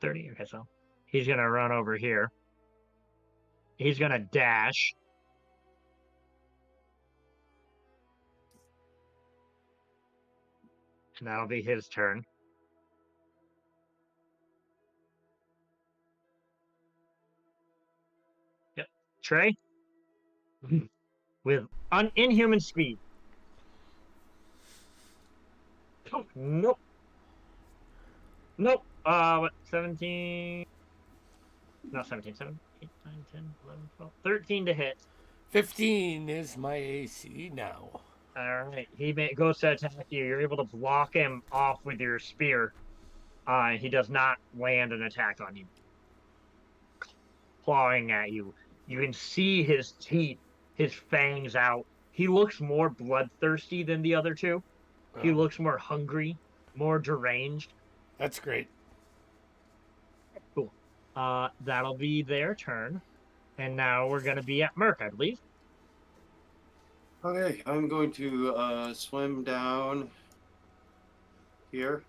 30. Okay, so he's gonna run over here. He's gonna dash. And that'll be his turn. Yep. Trey? With inhuman speed. Oh, nope. Nope. What? 17. Not 17. 7, 8, 9, 10, 11, 12. 13 to hit. 15 is my AC now. All right. He goes to attack you. You're able to block him off with your spear. He does not land an attack on you. Clawing at you. You can see his teeth, his fangs out. He looks more bloodthirsty than the other 2. He looks more hungry, more deranged. That's great. Cool. That'll be their turn. And now we're going to be at Merc, I believe. Okay, I'm going to swim down here,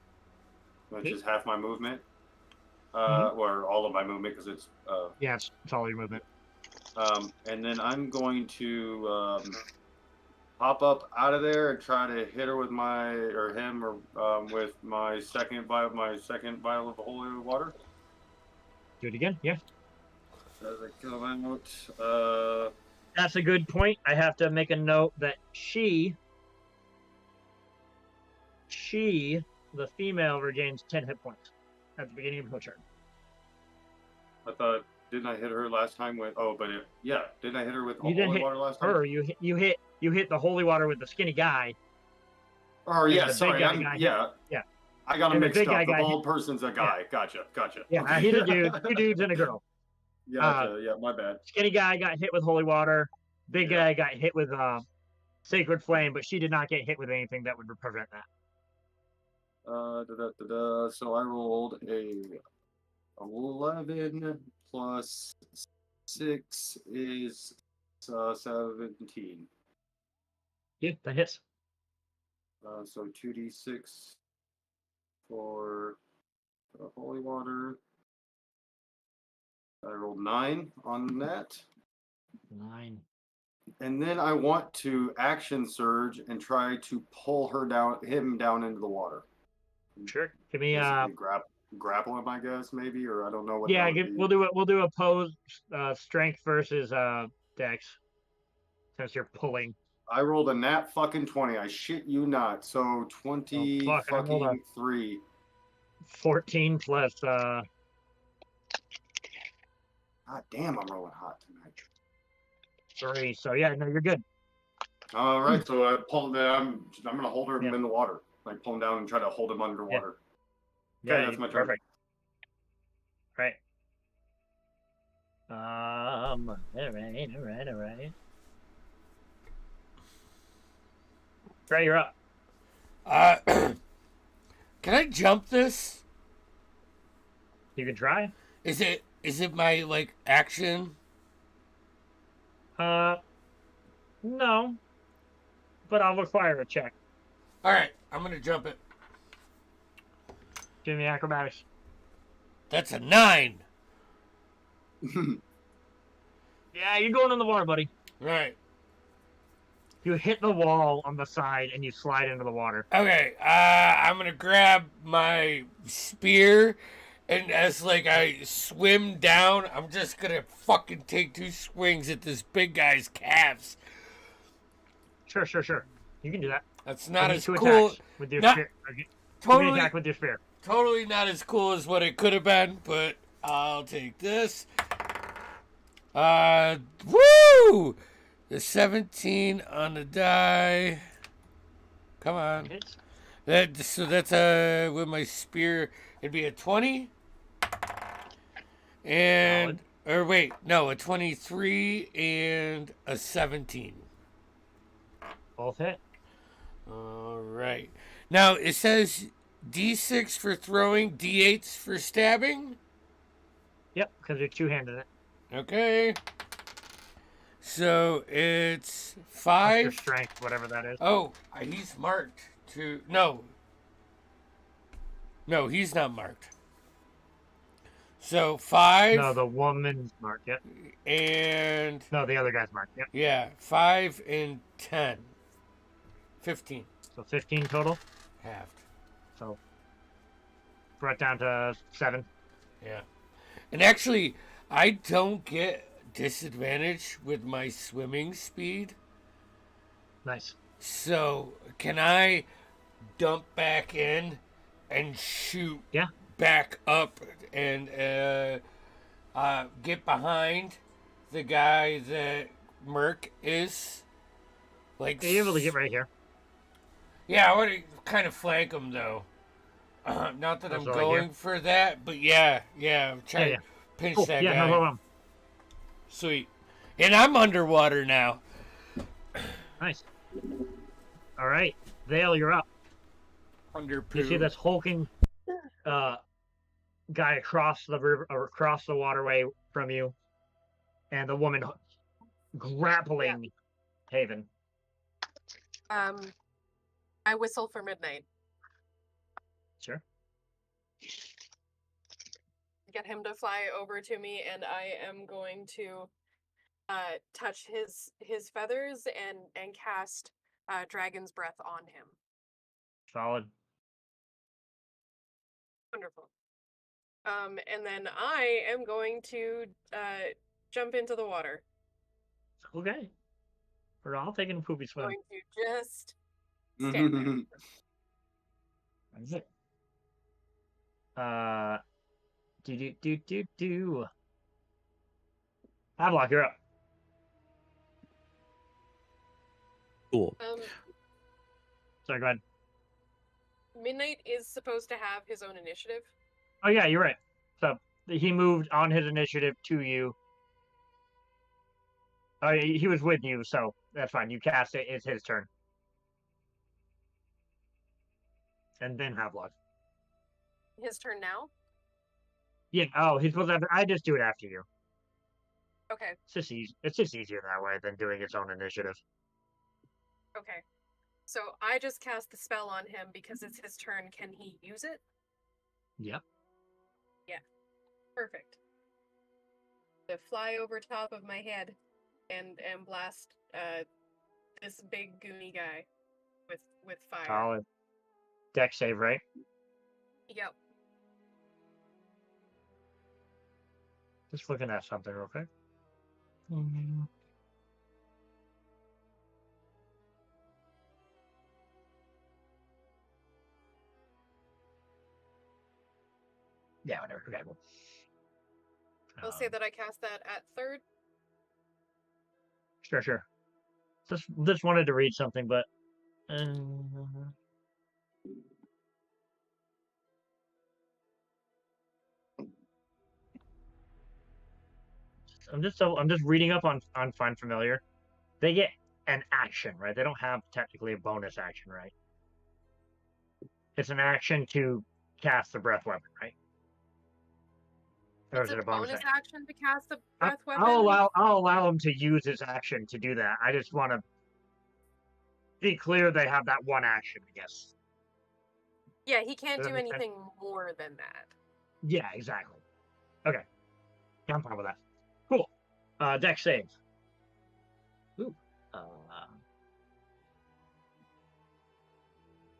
which is half my movement, or all of my movement because it's yeah, it's all your movement. And then I'm going to hop up out of there and try to hit her with with my second vial of holy water. Do it again, yeah. As I come out, that's a good point. I have to make a note that she, the female, regains 10 hit points at the beginning of her turn. I thought, didn't I hit her last time with? Oh, but didn't I hit her with holy water last time? Her, you hit the holy water with the skinny guy. Oh yeah, sorry, yeah. I got him mixed up. The bald person's a guy. Yeah. Gotcha. Yeah, okay. He's a dude. 2 dudes and a girl. Yeah, my bad. Skinny guy got hit with holy water. Big guy got hit with sacred flame, but she did not get hit with anything that would prevent that. So I rolled a 11 plus 6 is 17. Yeah, that hits. So 2d6 for holy water. I rolled 9 on that. 9. And then I want to action surge and try to pull him down into the water. Sure. Give me grapple him, I guess, maybe, or I don't know what. Yeah, we'll do a pose, strength versus dex, since you're pulling. I rolled a nat fucking 20. I shit you not. So 23. 14 plus. God damn, I'm rolling hot tonight. 3. So yeah, no, you're good. All right, so I pulled him. I'm gonna hold him in the water, like pull him down and try to hold him underwater. Yeah, that's my turn. Perfect. Right. All right. Right, you're up. Can I jump this? You can try. Is it my action? No. But I'll require a check. All right, I'm gonna jump it. Give me acrobatics. That's a 9. Yeah, you're going in the water, buddy. All right. You hit the wall on the side and you slide into the water. Okay, I'm gonna grab my spear, and as like I swim down, I'm just gonna fucking take 2 swings at this big guy's calves. Sure. You can do that. That's Give not me as 2 cool. attacks with your Not spear. Give me an totally, attack with your spear. totally not as cool as what it could have been, but I'll take this. Woo! The 17 on the die. Come on. Hits. So that's with my spear, it'd be a 20. And Solid. or wait, no, a 23 and a 17. Both hit. All right. Now it says D6 for throwing, D8s for stabbing. Yep, because you're two-handed it. Okay. So it's Plus your 5. strength, whatever that is. Oh, he's marked to no. No, he's not marked. So 5. No, the woman's marked. Yep. And No, the other guy's marked. Yep. yeah, 5 and 10. 15. So 15 total. Halved. So brought down to 7. Yeah. And actually, I don't get disadvantage with my swimming speed. Nice. So, can I dump back in and shoot Yeah. back up and get behind the guy that Merc is? Like, You're able to get right here. yeah, I want to kind of flank him though. Not that I'm That's right going here. for that, but yeah, I'm trying Yeah. to pinch Cool. that Yeah, guy. no problem. Sweet. And I'm underwater now. Nice. All right, Vale, you're up. Under poo. You see this hulking guy across the river or across the waterway from you, and the woman grappling Haven. I whistle for midnight. Sure. Get him to fly over to me, and I am going to touch his feathers and cast Dragon's Breath on him. Solid. Wonderful. And then I am going to jump into the water. Okay. We're all taking a poopy swim. Going to just stand there. That's it. Do. Havelock, you're up. Cool. Sorry, go ahead. Midnight is supposed to have his own initiative. Oh yeah, you're right. So he moved on his initiative to you. Oh, he was with you, so that's fine. You cast it. It's his turn. And then Havelock. His turn now? Yeah. Oh, he's supposed to have. I just do it after you. Okay. It's just easy. It's just easier that way than doing its own initiative. Okay. So I just cast the spell on him because it's his turn. Can he use it? Yep. Perfect. To fly over top of my head and blast this big goony guy with fire. Solid. Deck save, right? Yep. Just looking at something real quick. Yeah, whatever. Okay, cool. I'll say that I cast that at third. Sure. Just wanted to read something, but I'm just reading up on Find Familiar. They get an action, right? They don't have technically a bonus action, right? It's an action to cast the breath weapon, right? Or It's is it a a bonus action to cast the breath weapon. I'll allow him to use his action to do that. I just want to be clear they have that one action, I guess. Yeah, he can't Does that do make sense? anything more than that. Yeah, exactly. Okay. Yeah, I'm fine with that. Cool. Deck save. Ooh.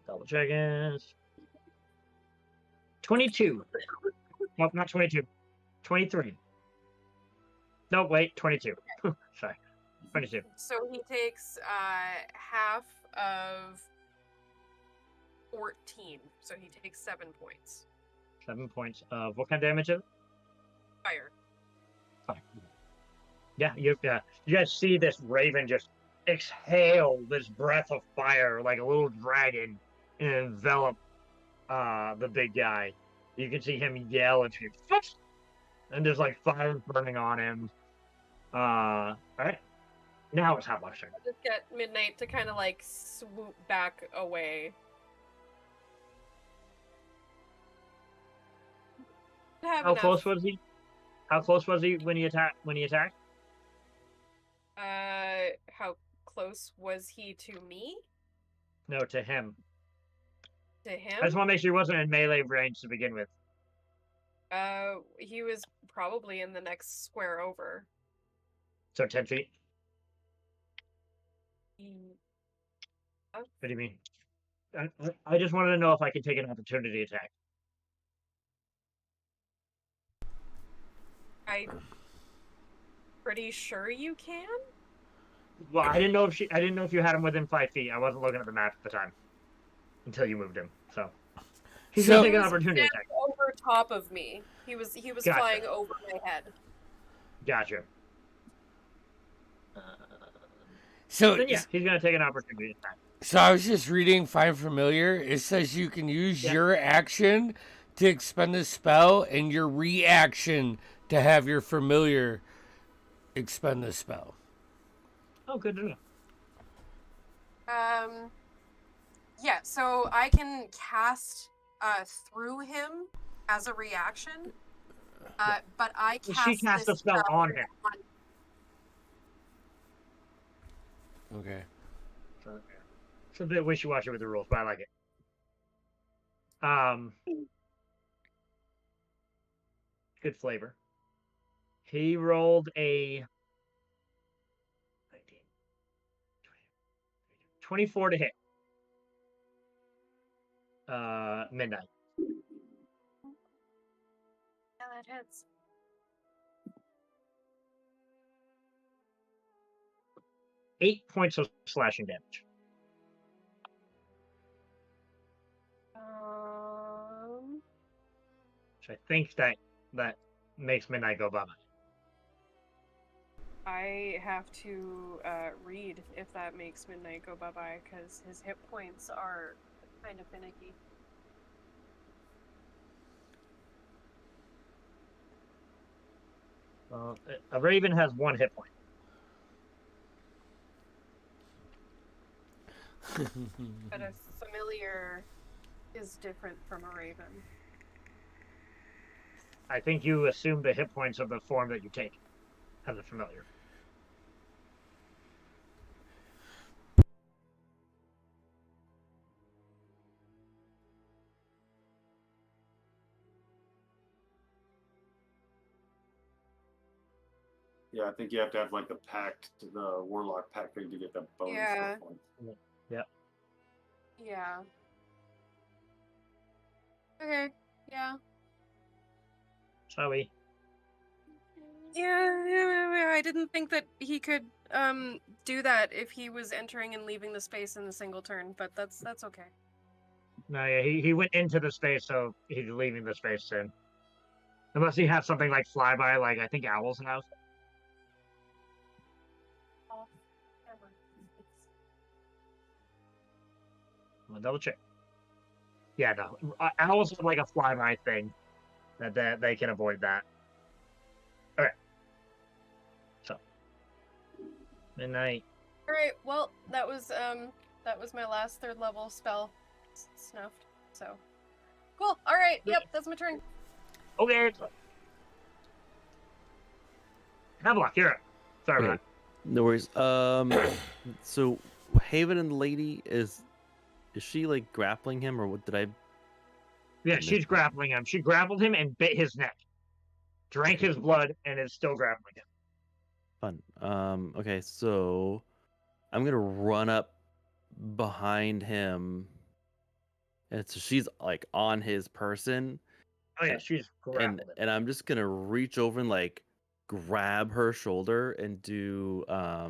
Double checking. 22. Nope, not 22. 23. No, wait, 22. Sorry. 22. So he takes half of 14. So he takes 7 points. 7 points of what kind of damage is it? Fire. Fine. Yeah, you guys see this raven just exhale this breath of fire like a little dragon and envelop the big guy. You can see him yell and scream, "Fuck!" And there's like fire burning on him. All right, now it's Hotlock's turn. I'll just get Midnight to kind of like swoop back away. How close was he? How close was he when he attacked? How close was he to me? No, to him. To him? I just want to make sure he wasn't in melee range to begin with. He was probably in the next square over. So 10 feet. Oh. What do you mean? I just wanted to know if I could take an opportunity attack. I'm pretty sure you can. Well, I didn't know if you had him within 5 feet. I wasn't looking at the map at the time until you moved him. So he's gonna take an opportunity attack. Over top of me. He was Gotcha. flying over my head. Gotcha. So Then yeah, he's gonna take an opportunity attack. So I was just reading Find Familiar. It says you can use your action to expend the spell and your reaction to have your familiar expend the spell. Oh, good to know. Yeah, so I can cast through him as a reaction. But I cast She cast a spell on him. Okay. It's a bit wishy-washy with the rules, but I like it. Good flavor. He rolled a 24 to hit. Midnight. Yeah, that hits. Eight points of slashing damage. So I think that makes Midnight go bye-bye. I have to read if that makes Midnight go bye-bye, because his hit points are kind of finicky. A raven has 1 hit point. But a familiar is different from a raven. I think you assume the hit points of the form that you take as a familiar. Yeah, I think you have to have like the pact, the warlock pact thing to get that bonus. Yeah. Yeah. Yeah. Okay. Yeah. Sorry. Yeah, I didn't think that he could do that if he was entering and leaving the space in a single turn, but that's okay. No, yeah, he went into the space, so he's leaving the space soon. Unless he has something like flyby, like I think owls have. I'll double check. Yeah, no. Owls have like a flyby thing that they can avoid that. Okay. So Midnight. Alright, well, that was my last 3rd level spell snuffed. So cool. Alright, yep, that's my turn. Okay. Havelock, you're up. Sorry about that. No worries. So Haven and the lady is she like grappling him or what did I? Yeah, she's grappling him. She grappled him and bit his neck, drank his blood, and is still grappling him. Fun. Okay, so I'm gonna run up behind him And so she's like on his person, Oh yeah, she's grappled him. and I'm just gonna reach over and like grab her shoulder and do I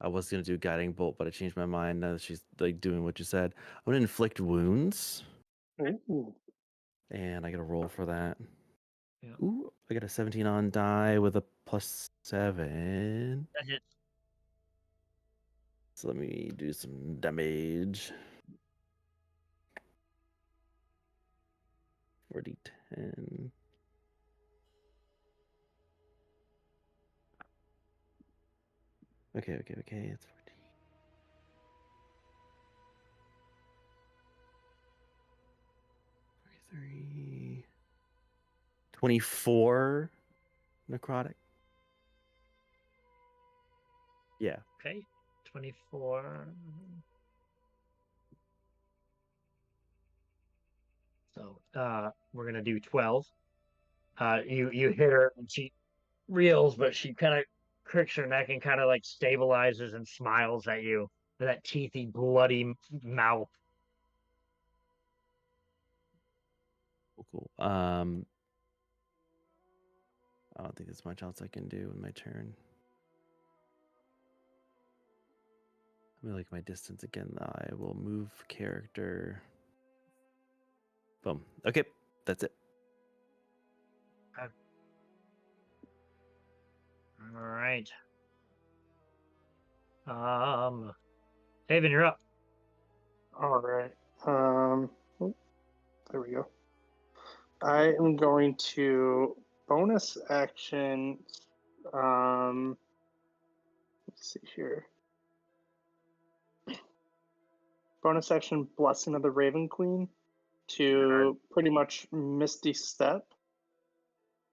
was gonna do guiding bolt, but I changed my mind now that she's like doing what you said. I'm gonna inflict wounds, Ooh. and I gotta roll for that. Yeah. Ooh, I got a 17 on die with a +7. That hits. So let me do some damage. 4d10. Okay. It's 14. 43. 24 necrotic. Yeah. Okay, 24. So we're gonna do 12. You hit her and she reels, but she kind of cricks her neck and kind of like stabilizes and smiles at you with that teethy, bloody mouth. Cool. I don't think there's much else I can do in my turn. Let me look at my distance again. I will move character. Boom. Okay, that's it. All right. Haven, you're up. All right. Oh, there we go. I am going to bonus action. Let's see here. Bonus action, Blessing of the Raven Queen, to pretty much Misty Step.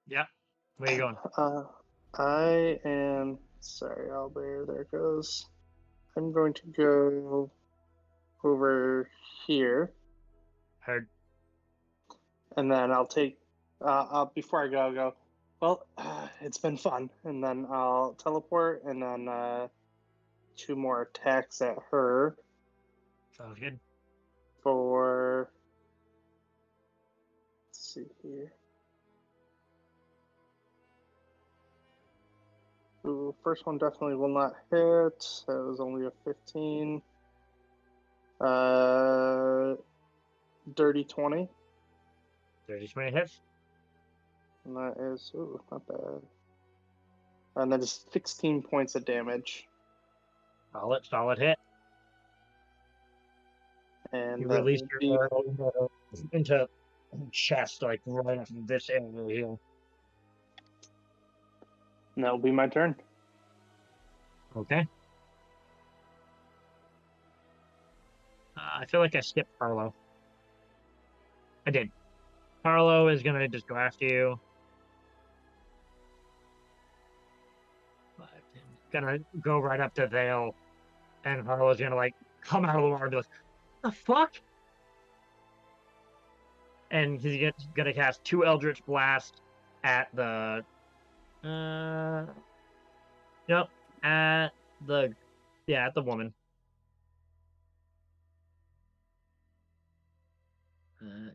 Yeah. Where you going? I am sorry, Albert. There it goes. I'm going to go over here, Heard. and then I'll take. Before I go, I'll go. Well, it's been fun, and then I'll teleport, and then 2 more attacks at her Sounds good. for. Let's see here. Ooh, first one definitely will not hit. That was only a 15. Dirty 20. 30-20 hits. And that is, ooh, not bad. And that is 16 points of damage. Solid hit. And You that release will your be. arrow into chest, like right up this area here. And that will be my turn. Okay. I feel like I skipped Carlo. I did. Carlo is gonna just go after you. 5, 10. Gonna go right up to Vale, and Carlo's gonna like come out of the water and be like, "The fuck!" And he's gonna cast 2 Eldritch Blast at the. Yep, at the. Yeah, at the woman.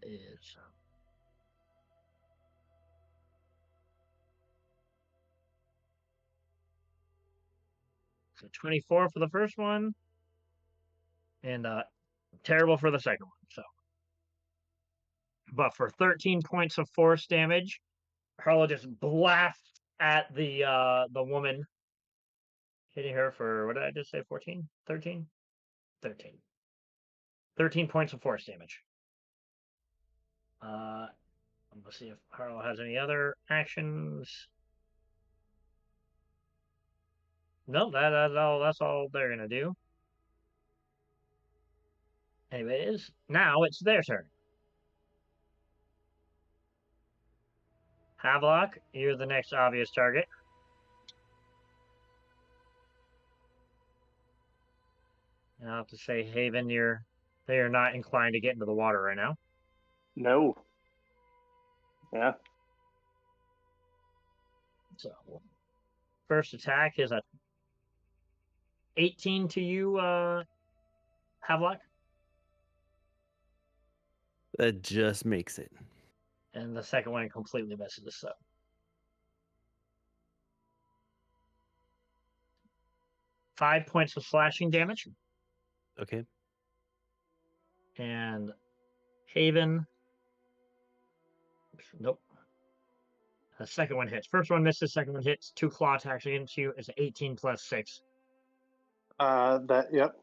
Is. So 24 for the first one, and terrible for the second one. So, but for 13 points of force damage, Harlow just blasts at the woman, hitting her for what did I just say? 14? 13? 13. 13 points of force damage. Let's see if Harlow has any other actions. No, that's all they're gonna do. Anyways, now it's their turn. Havelock, you're the next obvious target. And I'll have to say, Haven, they are not inclined to get into the water right now. No. Yeah. So, first attack is a 18 to you, Havelock. That just makes it. And the second one completely messes this up. Five points of slashing damage. Okay. And Haven. Nope. The second one hits. First one misses, second one hits. 2 claw attacks against you. It's 18 plus 6. Yep.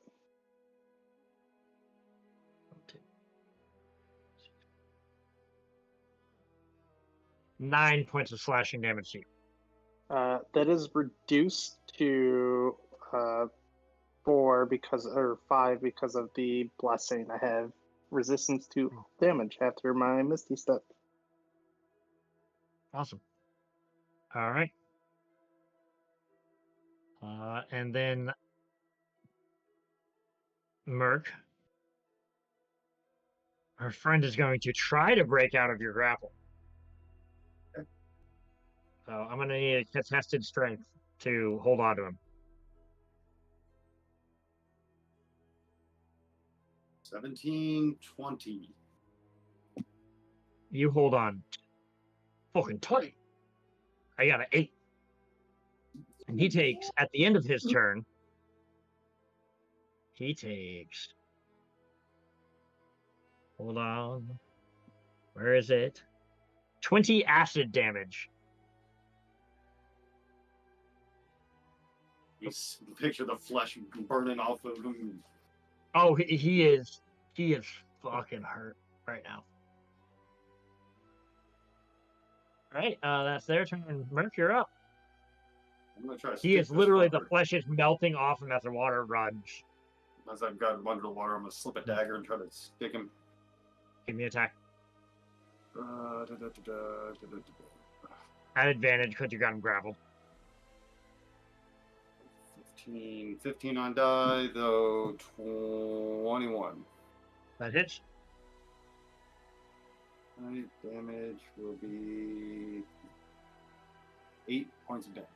9 points of slashing damage to you. That is reduced to 4 or 5 because of the blessing. I have resistance to damage after my Misty Step. Awesome. All right. And then Merc. Our friend is going to try to break out of your grapple. So I'm going to need a contested strength to hold on to him. 17, 20. You hold on fucking tight. I got an 8. And he takes, at the end of his turn, he takes. Hold on. Where is it? 20 acid damage. You picture the flesh burning off of him. Oh, he is fucking hurt right now. All right, that's their turn. Merc, you're up. I'm gonna try to He stick is this literally, the fucker. flesh is melting off him as the water runs. As I've got him under the water, I'm gonna slip a dagger and try to stick him. Give me an attack. Da, da, da, da, da, da, da. At advantage because you got him grappled. 15 on die, though 21. That hits. Right, damage will be 8 points of damage.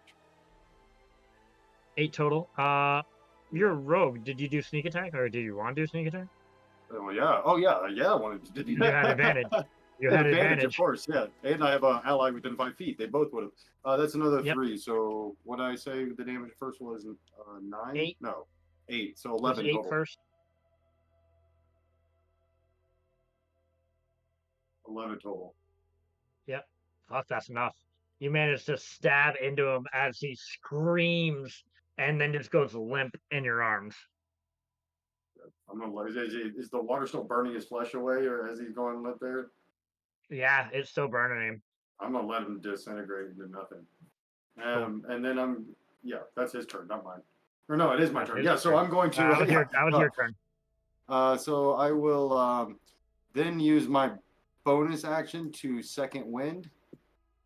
8 total. You're a rogue. Did you do sneak attack or did you want to do sneak attack? Oh yeah, I wanted to do You that. had advantage. You Yeah, had advantage, of advantage. course, yeah. And I have an ally within 5 feet. They both would have. That's another Yep. 3. So what did I say the damage first was? 9? 8. No, 8. So It was 11 8 total. first. 11 total. Yep. Fuck, that's enough. You managed to stab into him as he screams and then just goes limp in your arms. I'm gonna let. Is the water still burning his flesh away, or has he gone limp there? Yeah, it's still burning him. I'm gonna let him disintegrate into nothing. And then that's his turn, not mine. Or no, it is my That's turn. his Yeah, so turn. I'm going to. That was your turn. So I will then use my bonus action to second wind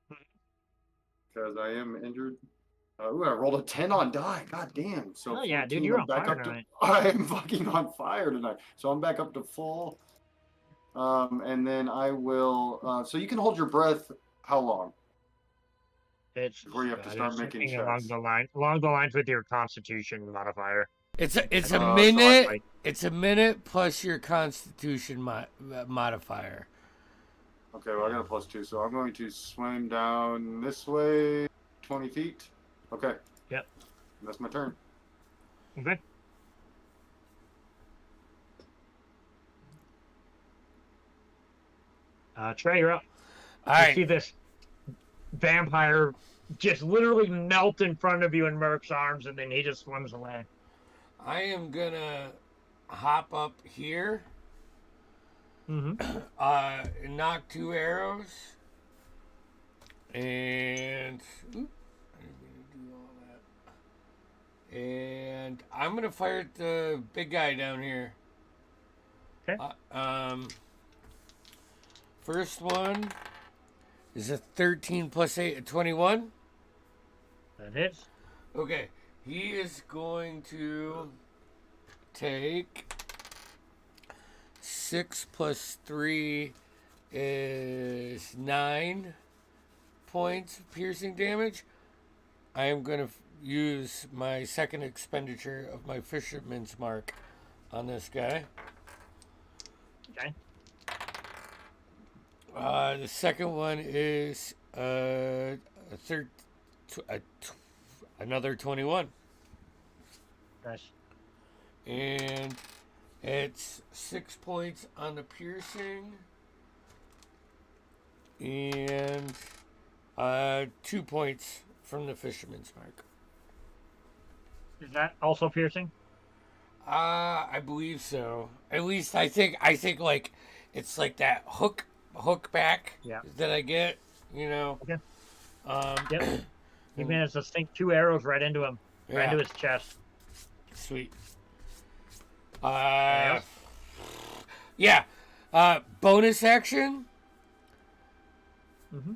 because I am injured. I rolled a 10 on die. God damn. So Oh yeah, 14, dude, you're I'm on back fire up tonight. I'm fucking on fire tonight. So I'm back up to full. And then I will. So you can hold your breath. How long? It's Before you have to start making something along checks. the lines with your Constitution modifier. It's a so minute. like- It's a minute plus your Constitution modifier. Okay, well I got a +2, so I'm going to swim down this way, 20 feet. Okay. Yep. That's my turn. Okay. Trey, you're up. All You right. see this vampire just literally melt in front of you in Merc's arms, and then he just swims away. I am gonna hop up here. Mm-hmm. Knock 2 arrows. And I'm gonna do all that. And I'm gonna fire at the big guy down here. Okay. First one is a 13 plus 8, a 21. That hits. Okay, he is going to take 6 plus 3 is 9 points of piercing damage. I am going to use my second expenditure of my fisherman's mark on this guy. Okay. The second one is another 21. Nice. And it's 6 points on the piercing. And 2 points from the fisherman's mark. Is that also piercing? I believe so. At least I think like it's like that hook back Yeah. that I get, you know. Okay. Yep. He managed to sink 2 arrows right into him, right into his chest. Sweet. Anything else? Yeah. Bonus action. Mm-hmm.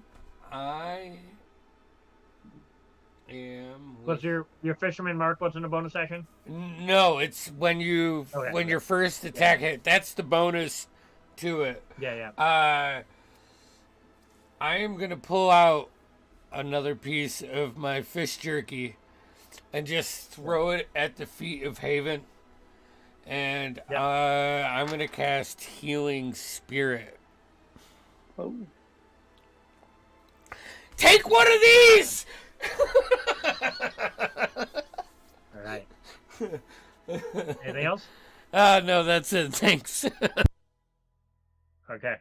I am. Was your fisherman mark what's in the bonus action? No, it's when you when your first attack hit. That's the bonus to it. Yeah. I am gonna pull out another piece of my fish jerky and just throw it at the feet of Haven. And I'm gonna cast Healing Spirit. Oh. Take one of these! All right. Anything else? No, that's it. Thanks. Okay.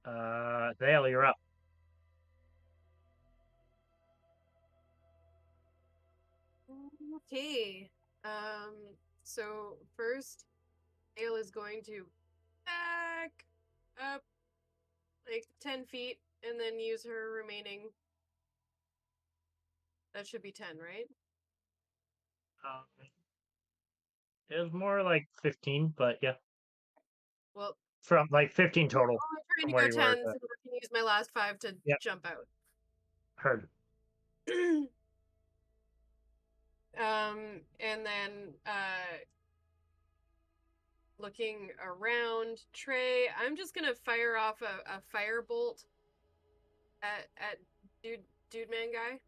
Dale, you're up. Okay. So first, Dale is going to back up like 10 feet and then use her remaining. That should be 10, right? It was more like 15, but yeah. Well, From like 15 total. I'm from trying to where go you 10, were, so I can use my last 5 to jump out. Heard. And then looking around Trey, I'm just gonna fire off a firebolt at dude man guy.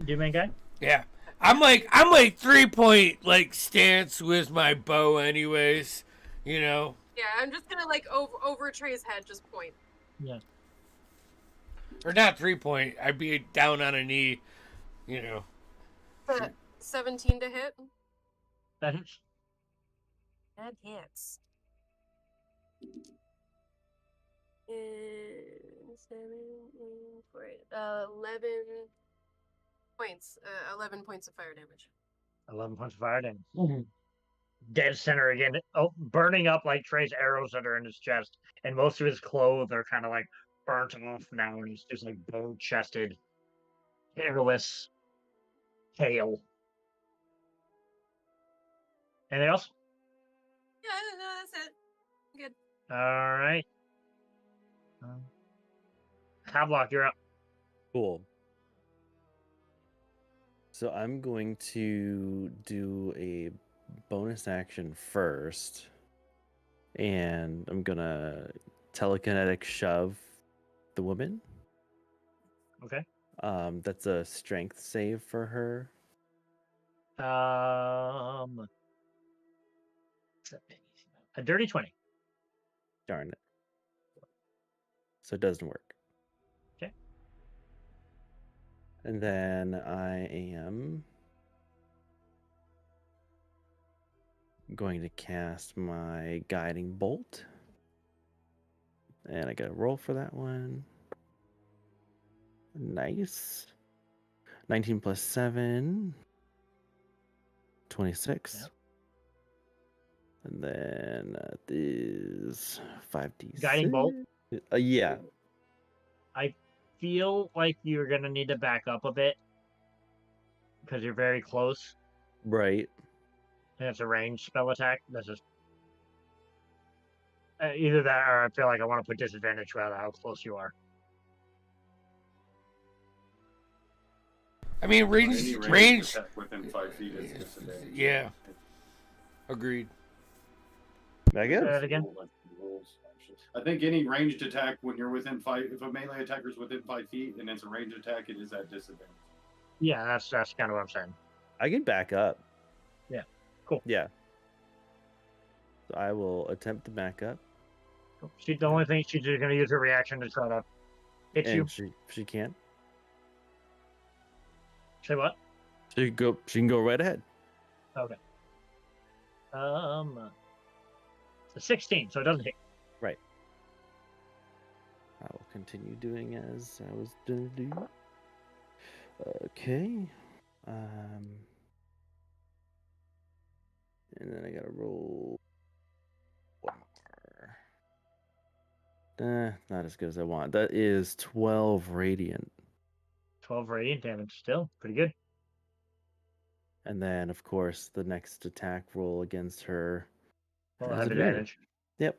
Dude man guy? Yeah. I'm like 3-point like stance with my bow anyways, you know. Yeah, I'm just gonna like over Trey's head just point. Yeah. Or not 3-point. I'd be down on a knee, you know. 17 to hit. That hits. That hits. And 11 points. 11 points of fire damage. 11 points of fire damage. Dead center again. Oh, burning up like Trey's arrows that are in his chest. And most of his clothes are kind of like burnt off now. And he's just like bone chested, hairless, pale. Anything else? Yeah, no, that's it. Good. All right. Havelock, you're up. Cool. So I'm going to do a bonus action first. And I'm going to telekinetic shove the woman. Okay. That's a strength save for her. A dirty 20. Darn it. So it doesn't work. Okay. And then I am going to cast my guiding bolt. And I got to roll for that one. Nice. 19 plus 7. 26. Yep. And then this 5d6. Guiding bolt? Yeah. I feel like you're going to need to back up a bit. Because you're very close. Right. And it's a ranged spell attack. That's just... either that or I feel like I want to put disadvantage rather how close you are. I mean, Any range attack within 5 feet is disadvantage. Yeah. Agreed. Say that again? I think any ranged attack when you're within 5, if a melee attacker is within 5 feet and it's a ranged attack, it is at disadvantage. Yeah, that's kind of what I'm saying. I can back up. Yeah. Cool. Yeah. So I will attempt to back up. The only thing she's going to use her reaction to try to hit you. And she can't. Say what? She can go right ahead. Okay. It's a 16, so it doesn't hit. Right. I will continue doing as I was gonna do. Okay. And then I gotta roll. Not as good as I want. That is 12 radiant. 12 radiant damage, still pretty good. And then, of course, the next attack roll against her Well, has have advantage. Yep.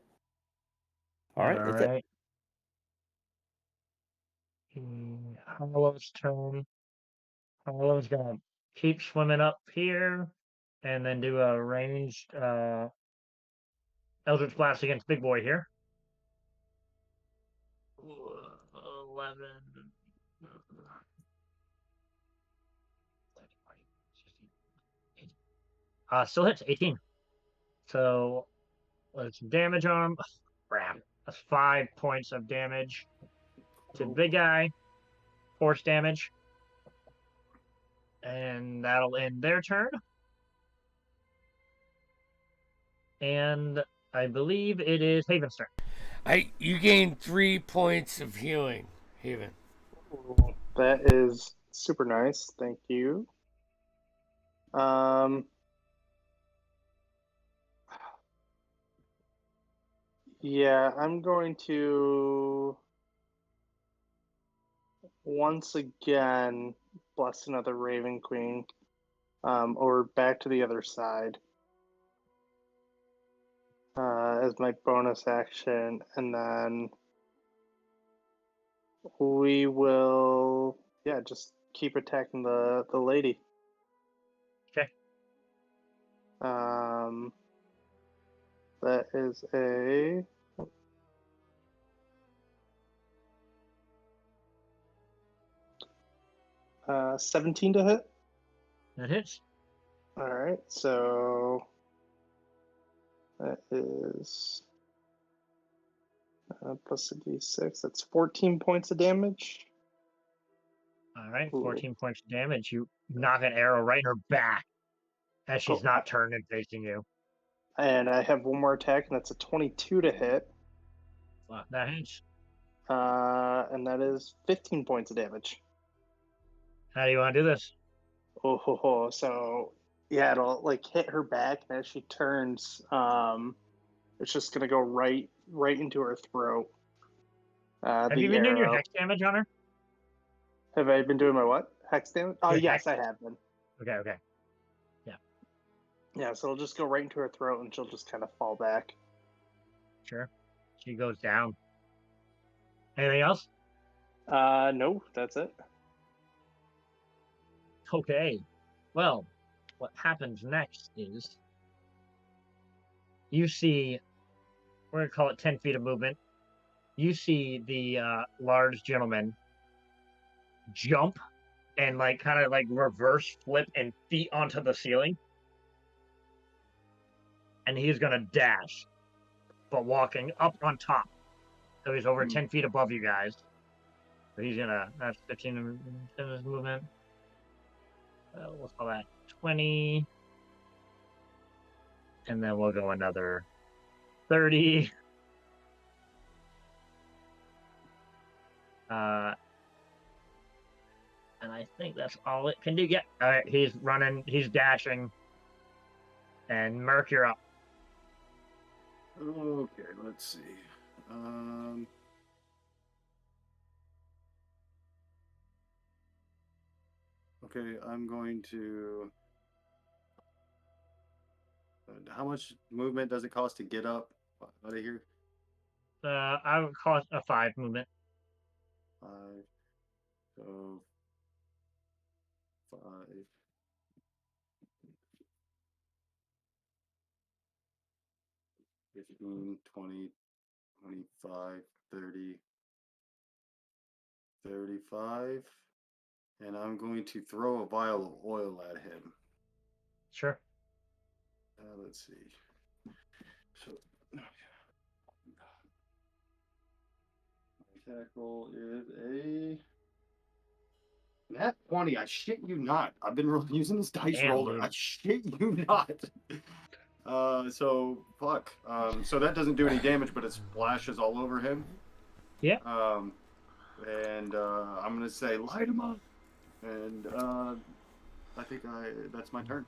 All right, that's it. Hollow's turn. Hollow's gonna keep swimming up here, and then do a ranged Eldritch Blast against Big Boy here. 11. Still hits 18. So let's damage on him. Crap. That's 5 points of damage to the big guy. Force damage. And that'll end their turn. And I believe it is Haven's turn. You gain 3 points of healing, Haven. That is super nice. Thank you. Yeah, I'm going to once again bless another Raven Queen, or back to the other side, as my bonus action, and then we will, just keep attacking the lady. Okay. That is a 17 to hit. That hits. All right, so that is plus a d6. That's 14 points of damage. All right, Ooh. 14 points of damage. You knock an arrow right in her back as she's not turned and facing you. And I have one more attack, and that's a 22 to hit. Well, that hits. And that is 15 points of damage. How do you want to do this? So yeah, it'll like hit her back, and as she turns, it's just gonna go right into her throat. Have you been doing your hex damage on her? Have I been doing my what? Hex damage? Oh, Your yes, hex? I have been. Okay. Yeah, so it'll just go right into her throat, and she'll just kind of fall back. Sure. She goes down. Anything else? No, that's it. Okay. Well, what happens next is you see, we're going to call it 10 feet of movement. You see the large gentleman jump and like kind of like reverse flip and feet onto the ceiling. And he's going to dash, but walking up on top. So he's over 10 feet above you guys. So he's going to, that's 15 in his movement. We'll call that 20. And then we'll go another 30. And I think that's all it can do. Yeah. All right. He's running. He's dashing. And Merc, you're up. Okay, let's see. Okay, I'm going to. How much movement does it cost to get up out of here? I would call it a 5 movement. 5. So 5. 15, 20, 25, 30, 35. And I'm going to throw a vial of oil at him. Sure. Let's see. So, attack roll is a nat 20. I shit you not. I've been using this dice Damn, roller. dude. I shit you not. So fuck. So that doesn't do any damage, but it splashes all over him. Yeah. And I'm gonna say light him up. And I think that's my turn.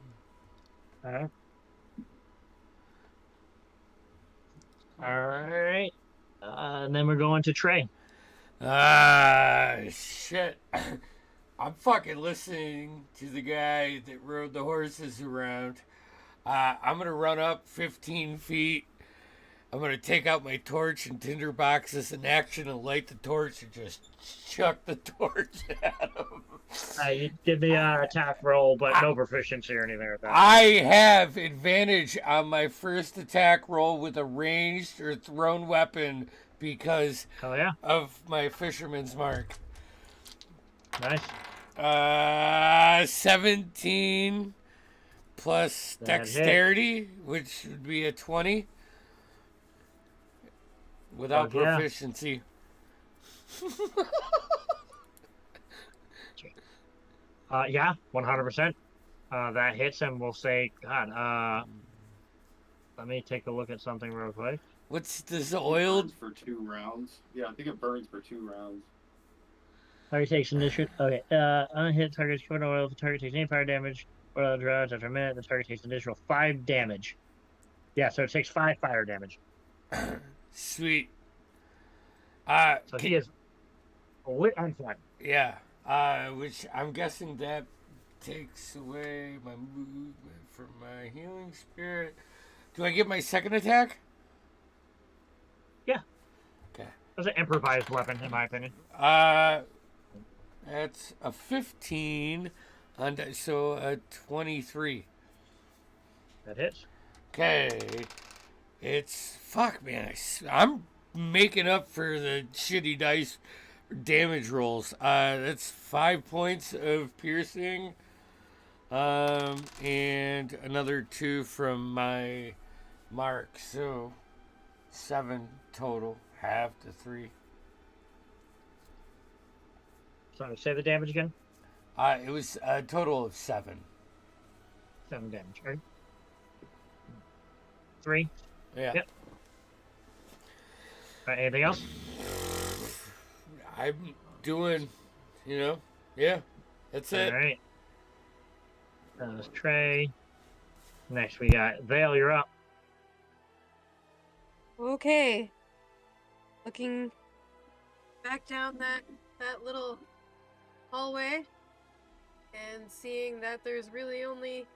All right. All right. And then we're going to Trey. Shit. I'm fucking listening to the guy that rode the horses around. I'm gonna run up 15 feet. I'm gonna take out my torch and tinder boxes in action and light the torch and just chuck the torch at him. You did the attack roll, but no proficiency or anything like that. I have advantage on my first attack roll with a ranged or thrown weapon because Hell yeah. of my fisherman's mark. Nice. 17 plus That dexterity, which would be a 20 without Fuck yeah. proficiency. Yeah, 100%. That hits, and we'll say, God, let me take a look at something real quick. What's this It oil? burns for 2 rounds. Yeah, I think it burns for 2 rounds. Target takes initiative. Okay, unhit target's short oil. If the target takes any fire damage or other drugs after a minute, the target takes an additional 5 damage. Yeah, so it takes 5 fire damage. Sweet. So he is lit on fire. Yeah. Which I'm guessing that takes away my movement from my healing spirit. Do I get my second attack? Yeah. Okay. That's an improvised weapon, in my opinion. That's a 15, so a 23. That hits. Okay. It's fuck, man. I'm making up for the shitty dice damage rolls. That's 5 points of piercing, and another 2 from my mark. So 7 total. Half to 3. So say the damage again. It was a total of 7. 7 damage. Right? 3. Yeah. Yep. Anything else? I'm doing, yeah, that's it. All right. That was Trey. Next, we got Vale. You're up. Okay. Looking back down that little hallway and seeing that there's really only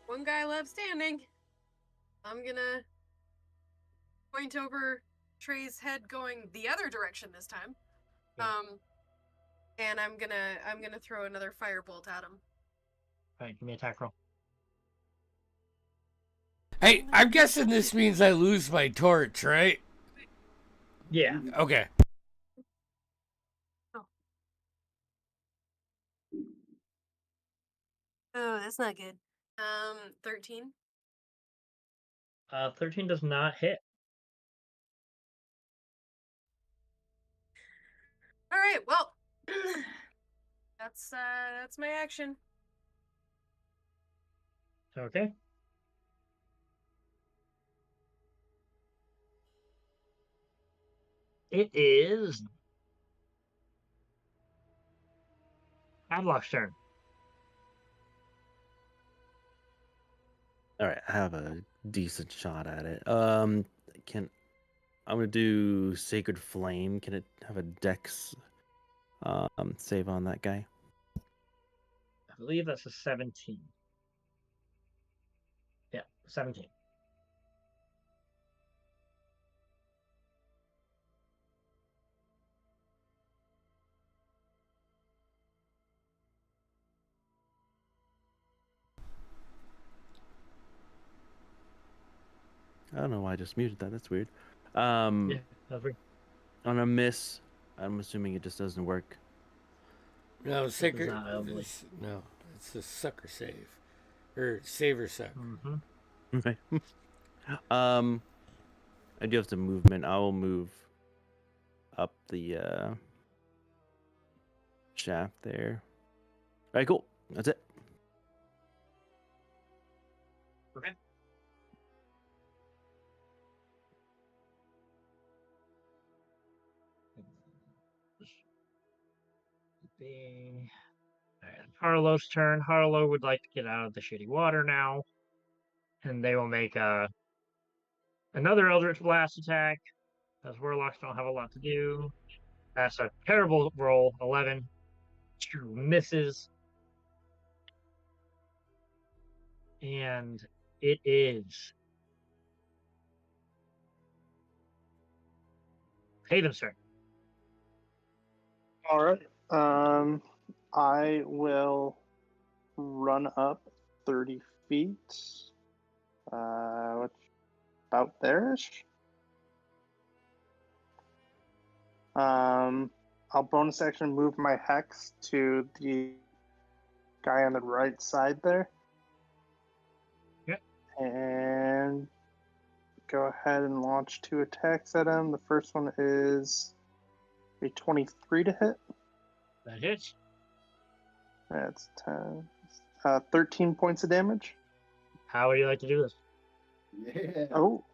one guy left standing, I'm gonna point over Trey's head going the other direction this time. And I'm gonna throw another firebolt at him. All right, give me an attack roll. Hey, I'm guessing this means I lose my torch, right? Yeah. Okay. Oh, that's not good. 13. 13 does not hit. All right, well, that's my action. Okay. It is Adlock's turn. All right, I have a decent shot at it. I'm gonna do Sacred Flame. Can it have a Dex save on that guy? I believe that's a 17. Yeah, 17. I don't know why I just muted that. That's weird. Yeah, that's weird. On a miss, I'm assuming it just doesn't work. No, sacred. not ugly. No, it's a sucker save, or save or suck. Mm-hmm. Okay. I do have some movement. I will move up the shaft there. All right, cool. That's it. Okay. Alright, Harlow's turn. Harlow would like to get out of the shitty water now, and they will make another Eldritch Blast attack, as Warlocks don't have a lot to do. That's a terrible roll, 11. 2 misses. And it is Haven's turn. All right. I will run up 30 feet. Which about there-ish. I'll bonus action move my hex to the guy on the right side there. Yep. And go ahead and launch 2 attacks at him. The first one is a 23 to hit. That hits. That's 10. 13 points of damage. How would you like to do this? Yeah. Oh.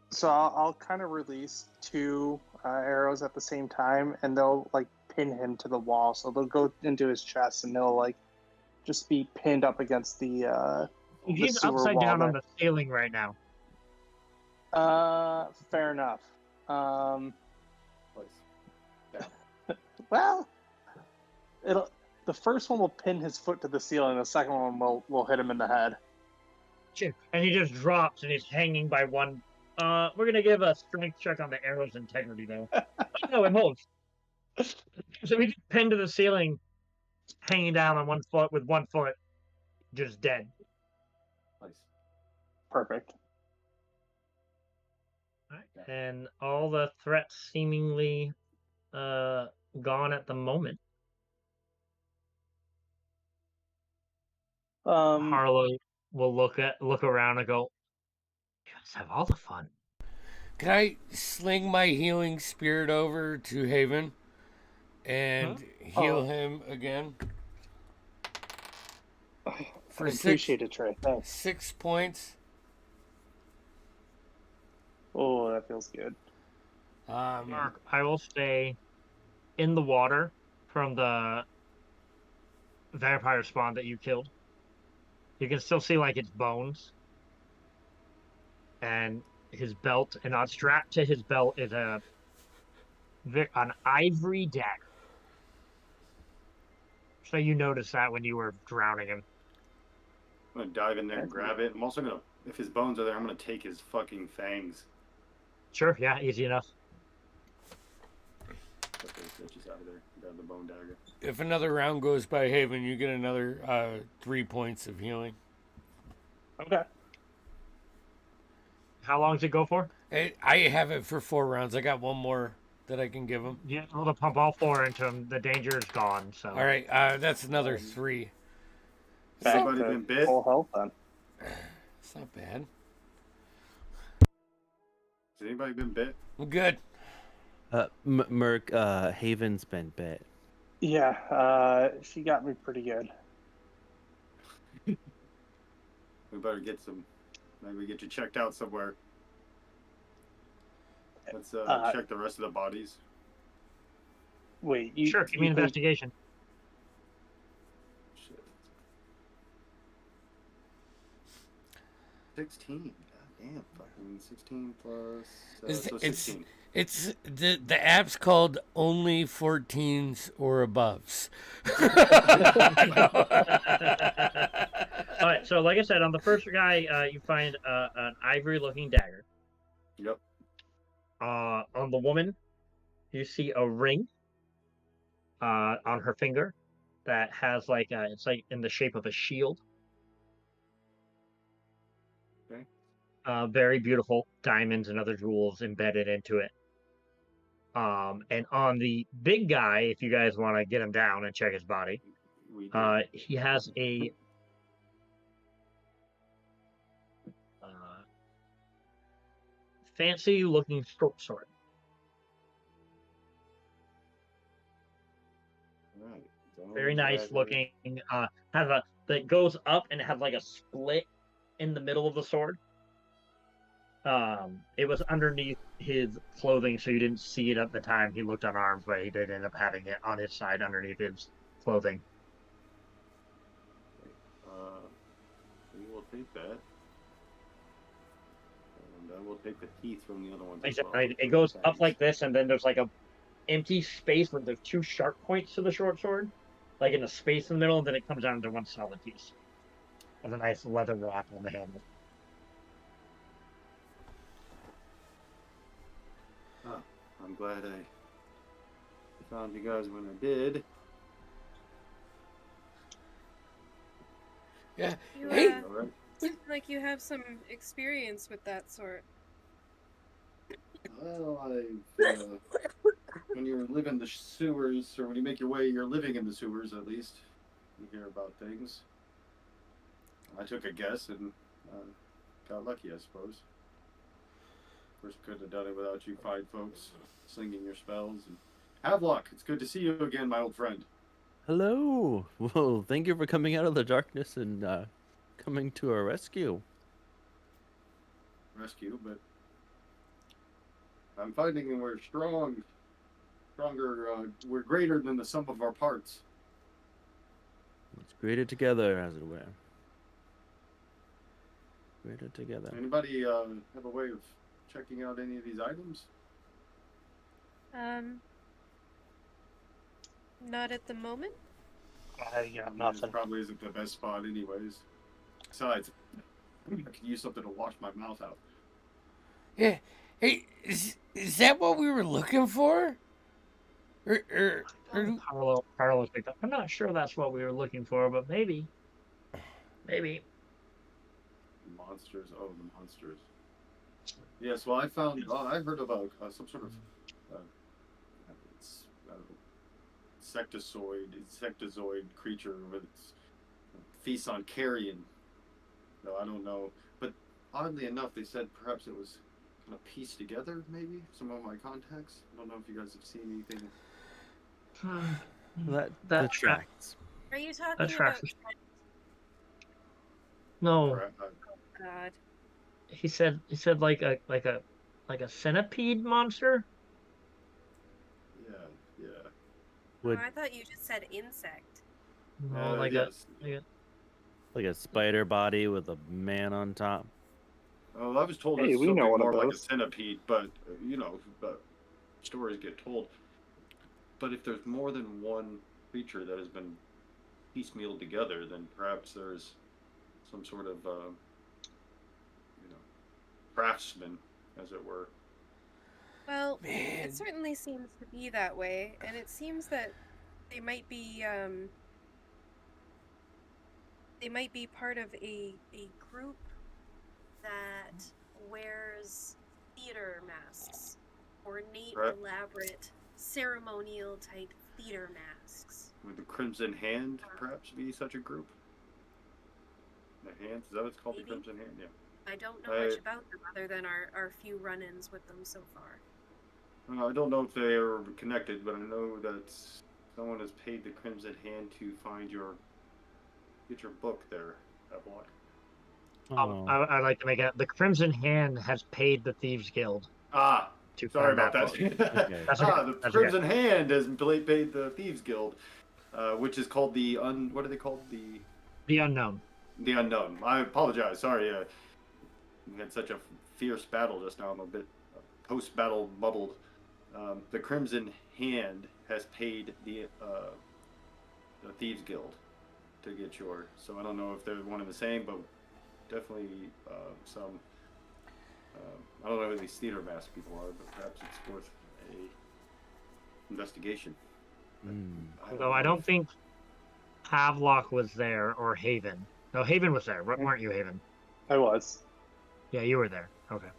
So I'll kind of release 2 arrows at the same time, and they'll like pin him to the wall. So they'll go into his chest, and they'll like just be pinned up against the He's sewer upside wall down there. on the ceiling right now. Fair enough. Place. Well, the first one will pin his foot to the ceiling. The second one will hit him in the head. Shit. And he just drops, and he's hanging by one. We're gonna give a strength check on the arrow's integrity, though. No, it holds. So he just pinned to the ceiling, hanging down on one foot with one foot, just dead. Place. Perfect. Right. And all the threats seemingly gone at the moment. Harlow will look around and go, "You guys have all the fun." Can I sling my healing spirit over to Haven and heal him again? I For appreciate it, Trey. Thanks. 6 points. Oh, that feels good. Mark, I will stay in the water from the vampire spawn that you killed. You can still see like its bones and his belt, and strapped to his belt is an ivory dagger. So you noticed that when you were drowning him. I'm gonna dive in there and grab it. I'm also gonna, if his bones are there, I'm gonna take his fucking fangs. Sure, yeah, easy enough. Get those bitches out of there. Grab the bone dagger. If another round goes by Haven, you get another 3 points of healing. Okay. How long does it go for? I have it for 4 rounds. I got one more that I can give him. Yeah, able to pump all 4 into him. The danger is gone. So. All right, that's another 3. Has anybody been bit? Full health then. It's not bad. Has anybody been bit? I'm good. Merc, Haven's been bit. Yeah, she got me pretty good. We better get some. Maybe get you checked out somewhere. Let's check the rest of the bodies. Wait, Sure, give me an investigation. Shit. 16. God damn, fucking 16 plus. So 16. It's the app's called Only 14s or Aboves. All right, so like I said, on the first guy, you find an ivory-looking dagger. Yep. On the woman, you see a ring on her finger that has it's like in the shape of a shield. Okay. Very beautiful diamonds and other jewels embedded into it. And on the big guy, if you guys want to get him down and check his body, he has a fancy-looking short sword. Right. Very nice looking. Has a that goes up and has like a split in the middle of the sword. It was underneath his clothing, so you didn't see it at the time he looked unarmed, but he did end up having it on his side underneath his clothing. We will take that. And I will take the teeth from the other ones as well. It goes up like this, and then there's like a empty space where there's two sharp points to the short sword, like in a space in the middle, and then it comes down to one solid piece. With a nice leather wrap on the handle. Oh, I'm glad I found you guys when I did. Yeah. You, Hey. All right. seem like you have some experience with that sort. Well, when you live in the sewers, or when you make your way, you're living in the sewers at least. You hear about things. I took a guess and got lucky, I suppose. Of course, couldn't have done it without you fine folks slinging your spells. And Havelock, it's good to see you again, my old friend. Hello. Well, thank you for coming out of the darkness and coming to our rescue. Rescue, but I'm finding we're stronger. We're greater than the sum of our parts. It's greater together, as it were. Greater together. Anybody have a way of checking out any of these items? Not at the moment. Yeah, This nothing. probably isn't the best spot, anyways. Besides, I could use something to wash my mouth out. Yeah. Hey, is that what we were looking for? Or Carlos picked up. I'm not sure that's what we were looking for, but maybe. Maybe. Monsters. Oh, the monsters. Yes. Well, I found. I heard about some sort of it's, insectozoid creature with its feasts on carrion. No, I don't know. But oddly enough, they said perhaps it was kind of pieced together. Maybe some of my contacts. I don't know if you guys have seen anything. That tracks. Are you talking tracks. about? No, God. he said like a centipede monster. Yeah. Would I thought you just said insect. No, Yes. like a spider body with a man on top. Oh, I was told Hey, it's we know something one of more like a those. centipede, but stories get told. But if there's more than one creature that has been piecemealed together, then perhaps there's some sort of craftsman, as it were. Well, Man. it certainly seems to be that way, and it seems that they might be part of a group that wears theater masks, ornate, Right. elaborate, ceremonial type theater masks. Would the Crimson Hand perhaps be such a group? The Hands? Is that what it's called? Maybe. The Crimson Hand? Yeah. I don't know much about them other than our few run-ins with them so far. I don't know if they are connected, but I know that someone has paid the Crimson Hand to get your book there, Havelock. Oh. I'd like to make it. The Crimson Hand has paid the Thieves Guild. To Sorry find about that. book. Okay. That's okay. The That's Crimson Hand has paid the Thieves Guild, which is called the what are they called? The Unknown. The Unknown. I apologize. Sorry. We had such a fierce battle just now. I'm a bit post-battle muddled. The Crimson Hand has paid the Thieves Guild to get yours. So I don't know if they're one and the same, but definitely some. I don't know who these theater mask people are, but perhaps it's worth a investigation. Although I don't think Havelock was there or Haven. No, Haven was there. Weren't you, Haven? I was. Yeah, you were there. Okay.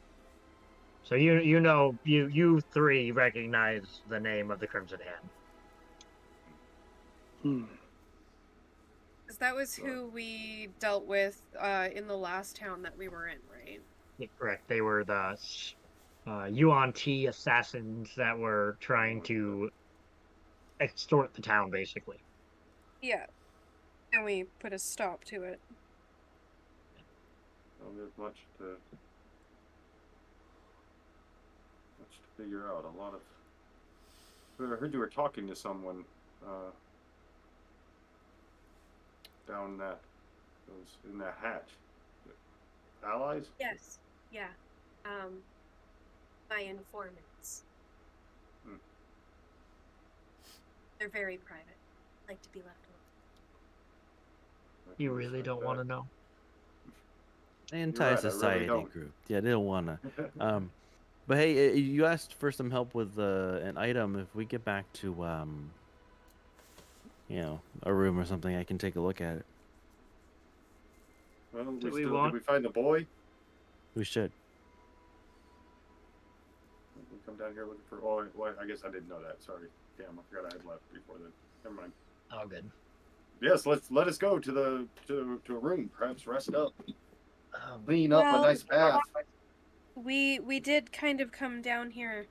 So you three recognize the name of the Crimson Hand. Because that was who we dealt with in the last town that we were in, right? Yeah, correct. They were Yuan T assassins that were trying to extort the town, basically. Yeah. And we put a stop to it. Well, there's much to figure out. A lot of. I heard you were talking to someone down in that hatch. Allies? Yes. Yeah. My informants. Hmm. They're very private. Like to be left alone. You really don't want to know? Anti-society don't. group. Yeah, they don't want to. But hey, you asked for some help with an item. If we get back to a room or something, I can take a look at it. Well, Did did we we find the boy? We should. We come down here looking for. Oh, well, I guess I didn't know that. Sorry. Damn, I forgot I had left before then. Never mind. Oh, good. Yes, let us go to a room. Perhaps rest up, Um, clean up a Well- nice bath. We did kind of come down here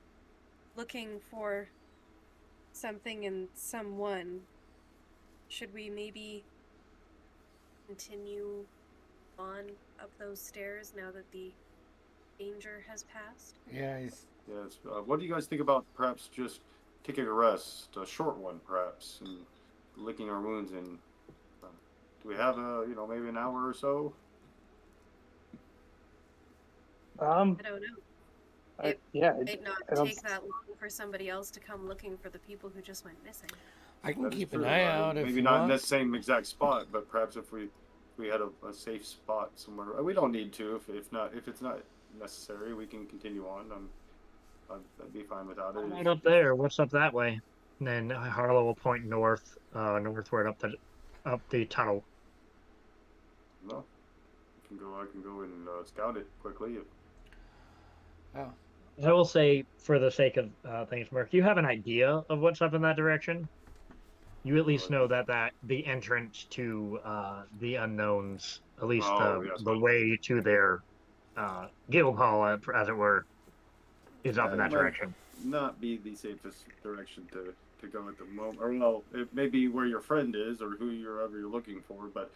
looking for something and someone. Should we maybe continue on up those stairs now that the danger has passed? Yeah, Yes. What do you guys think about perhaps just taking a rest, a short one, perhaps, and licking our wounds? And do we have maybe an hour or so? I don't know. Yeah, Might not I don't- take that long for somebody else to come looking for the people who just went missing. I can That is keep an true. eye out if maybe you not in want. the same exact spot, but perhaps if we had a safe spot somewhere. We don't need to if it's not necessary. We can continue on. I'd be fine without it. right up there. What's up that way? And then Harlow will point northward up the tunnel. No, I can go and scout it quickly. Oh, I will say, for the sake of things, Murph, you have an idea of what's up in that direction. You at least know that the entrance to the unknowns, at least Yes. the way to their guild hall, as it were, is up in It that might direction. not be the safest direction to go at the moment. Or well, it may be where your friend is or whoever you're looking for. But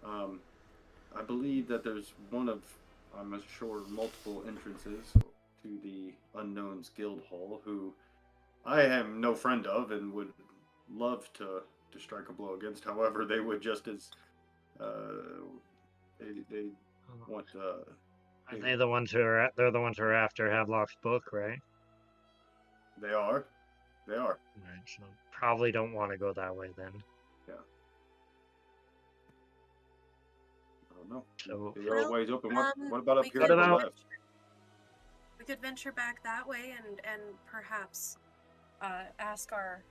I believe that there's I'm sure, multiple entrances to the Unknown's Guild Hall, who I am no friend of and would love to strike a blow against. However, they would just as they want. Are they the ones who are? They're the ones who are after Havelock's book, right? They are. Right. So probably don't want to go that way then. Yeah. I don't know. So The other way's open. What about up we here could to the about- left? We could venture back that way and perhaps ask our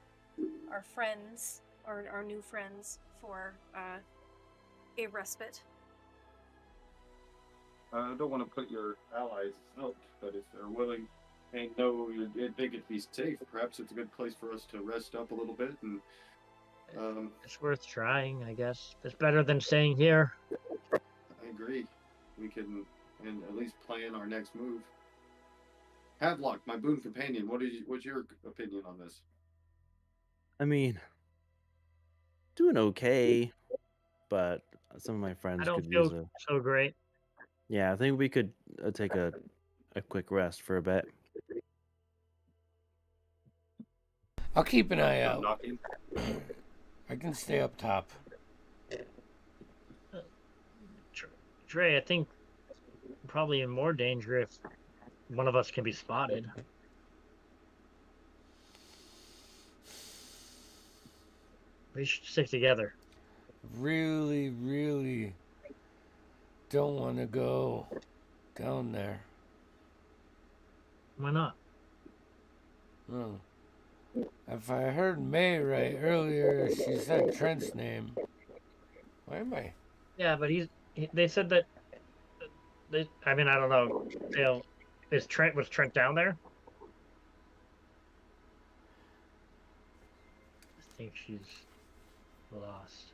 friends or our new friends for a respite. I don't want to put your allies out, but if they're willing and know they think it'd be safe, perhaps it's a good place for us to rest up a little bit. And it's worth trying, I guess. It's better than staying here. I agree. We can and at least plan our next move. Havelock, my boon companion, what's your opinion on this? I mean, doing okay, but some of my friends I don't could feel use a. so great. Yeah, I think we could take a quick rest for a bit. I'll keep an eye Stop out. knocking. I can stay up top. Dre, I think probably in more danger if one of us can be spotted. We should stick together. Really, really don't want to go down there. Why not? Oh. If I heard May right earlier, she said Trent's name. Why am I? Yeah, but they said that. I mean, I don't know. Was Trent down there? I think she's lost.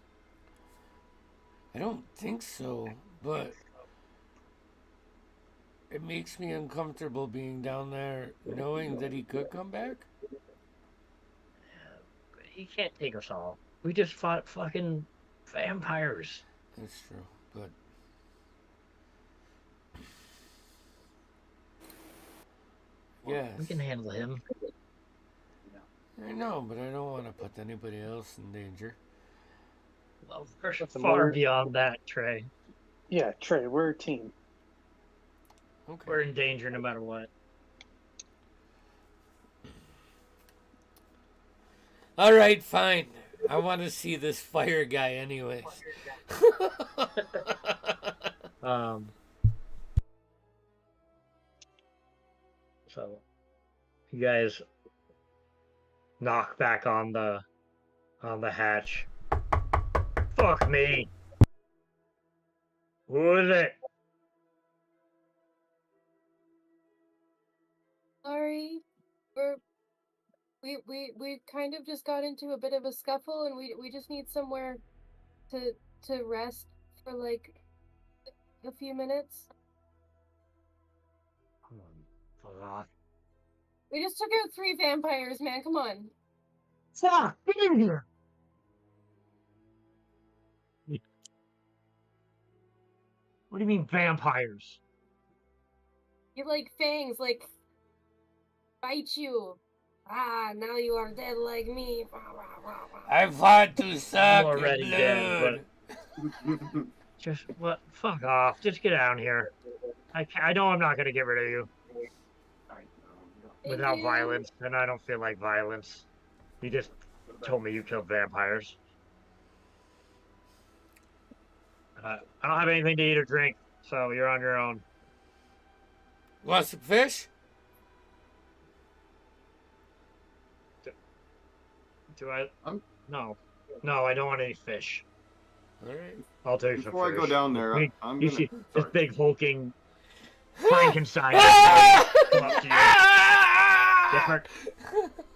I don't think so, but it makes me uncomfortable being down there knowing that he could come back. He can't take us all. We just fought fucking vampires. That's true, but yes, We can handle him. I know, but I don't want to put anybody else in danger. Well, we're Listen, far we're- beyond that, Trey. Yeah, Trey, we're a team. Okay. We're in danger no matter what. All right, fine. I want to see this fire guy, anyways. So you guys knock back on the hatch. Fuck me. Who is it? Sorry, we kind of just got into a bit of a scuffle, and we just need somewhere to rest for like a few minutes. Fuck off. We just took out 3 vampires, man. Come on. Fuck! Get in here! What do you mean vampires? You like fangs, like bite you. Ah, now you are dead like me. I fought to suck your already blood. dead, Just what? Fuck off! Just get down here. I know I'm not gonna get rid of you without you. violence, and I don't feel like violence. You just told me you killed vampires. I don't have anything to eat or drink, so you're on your own. Want some fish? Do I? I'm- No, I don't want any fish. All right. I'll take some Before I fish. go down there, You- I'm You gonna. see this Sorry. big hulking Frankenstein come up to you. Different.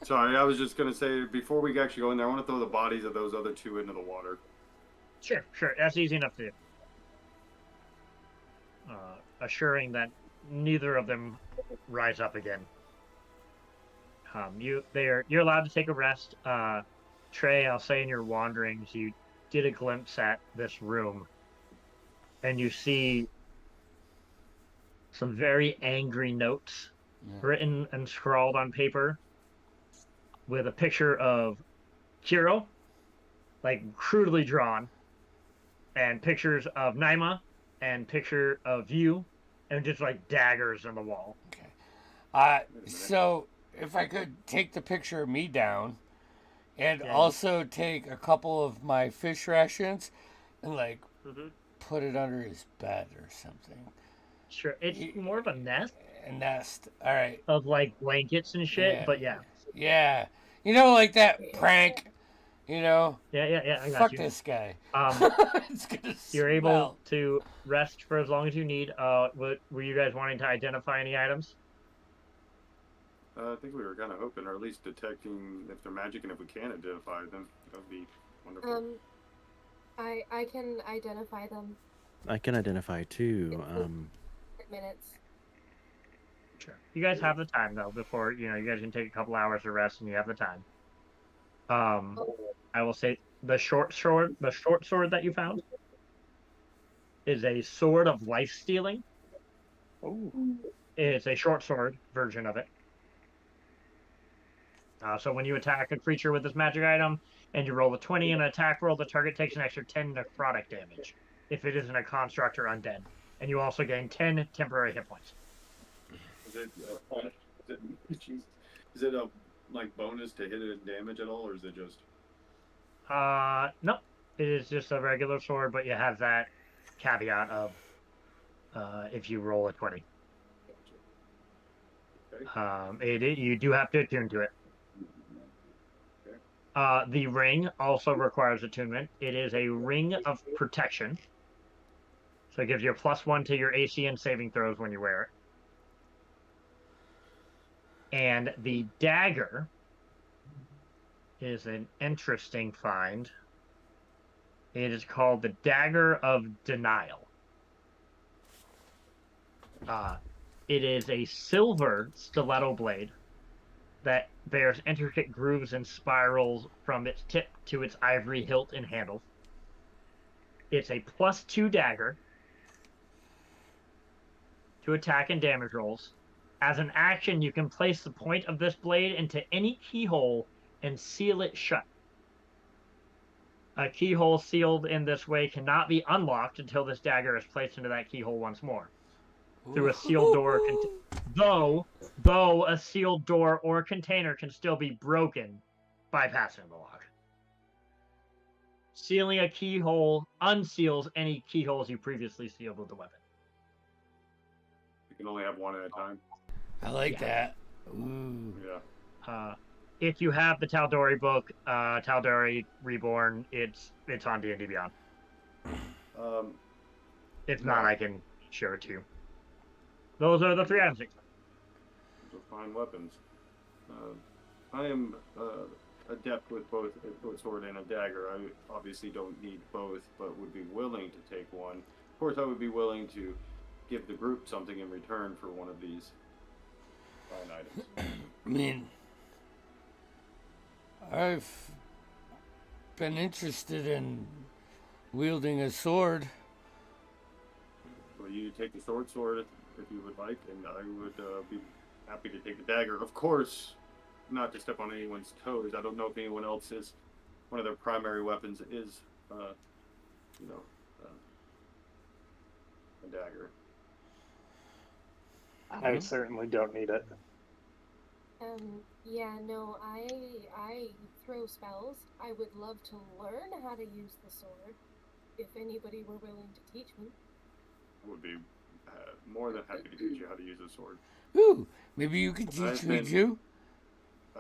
Sorry, I was just gonna say before we actually go in there, I want to throw the bodies of those other 2 into the water. Sure. That's easy enough to do. Assuring that neither of them rise up again. You're allowed to take a rest. Trey, I'll say in your wanderings, you did a glimpse at this room, and you see some very angry notes written and scrawled on paper with a picture of Kiro, like crudely drawn, and pictures of Naima, and picture of you, and just like daggers on the wall. Okay. So if I could take the picture of me down, and Yeah. also take a couple of my fish rations, and like Mm-hmm. put it under his bed or something. Sure, it's more of a nest A nest. All right. of like blankets and shit, Yeah. but yeah. Yeah. You know, like that prank. You know. Yeah, I got Fuck you. this guy. It's gonna You're able smell. to rest for as long as you need. Were you guys wanting to identify any items? I think we were kind of hoping, or at least detecting if they're magic, and if we can identify them, that would be wonderful. I can identify them I can identify too. in minutes. Sure. You guys have the time though. Before you guys can take a couple hours to rest, and you have the time. I will say the short sword that you found is a sword of life stealing. Oh, It's a short sword version of it. So when you attack a creature with this magic item and you roll a 20 in an attack roll, the target takes an extra 10 necrotic damage if it isn't a construct or undead. And you also gain 10 temporary hit points. Is it a like bonus to hit it in damage at all, or is it just? No. It is just a regular sword, but you have that caveat of if you roll a 20. Okay. You do have to attune to it. The ring also requires attunement. It is a ring of protection. So it gives you a +1 to your AC and saving throws when you wear it. And the dagger is an interesting find. It is called the Dagger of Denial. It is a silver stiletto blade that bears intricate grooves and spirals from its tip to its ivory hilt and handle. It's a +2 dagger to attack and damage rolls. As an action, you can place the point of this blade into any keyhole and seal it shut. A keyhole sealed in this way cannot be unlocked until this dagger is placed into that keyhole once more. Through a sealed door, though a sealed door or container can still be broken by passing the lock. Sealing a keyhole unseals any keyholes you previously sealed with the weapon. You can only have one at a time. I like that. Ooh. Yeah. If you have the Tal'Dorei book, Tal'Dorei Reborn, it's on D&D Beyond. If not, I can share it to you. Those are the 3 items. Those are fine weapons. I am adept with both a sword and a dagger. I obviously don't need both, but would be willing to take one. Of course, I would be willing to give the group something in return for one of these fine items. I mean, I've been interested in wielding a sword. Well, you take the sword if you would like, and I would be happy to take the dagger. Of course, not to step on anyone's toes. I don't know if anyone else is one of their primary weapons is, a dagger. I certainly don't need it. Yeah, no, I throw spells. I would love to learn how to use the sword. If anybody were willing to teach me. I would be more than happy to teach you how to use a sword. Ooh, maybe you could teach me too.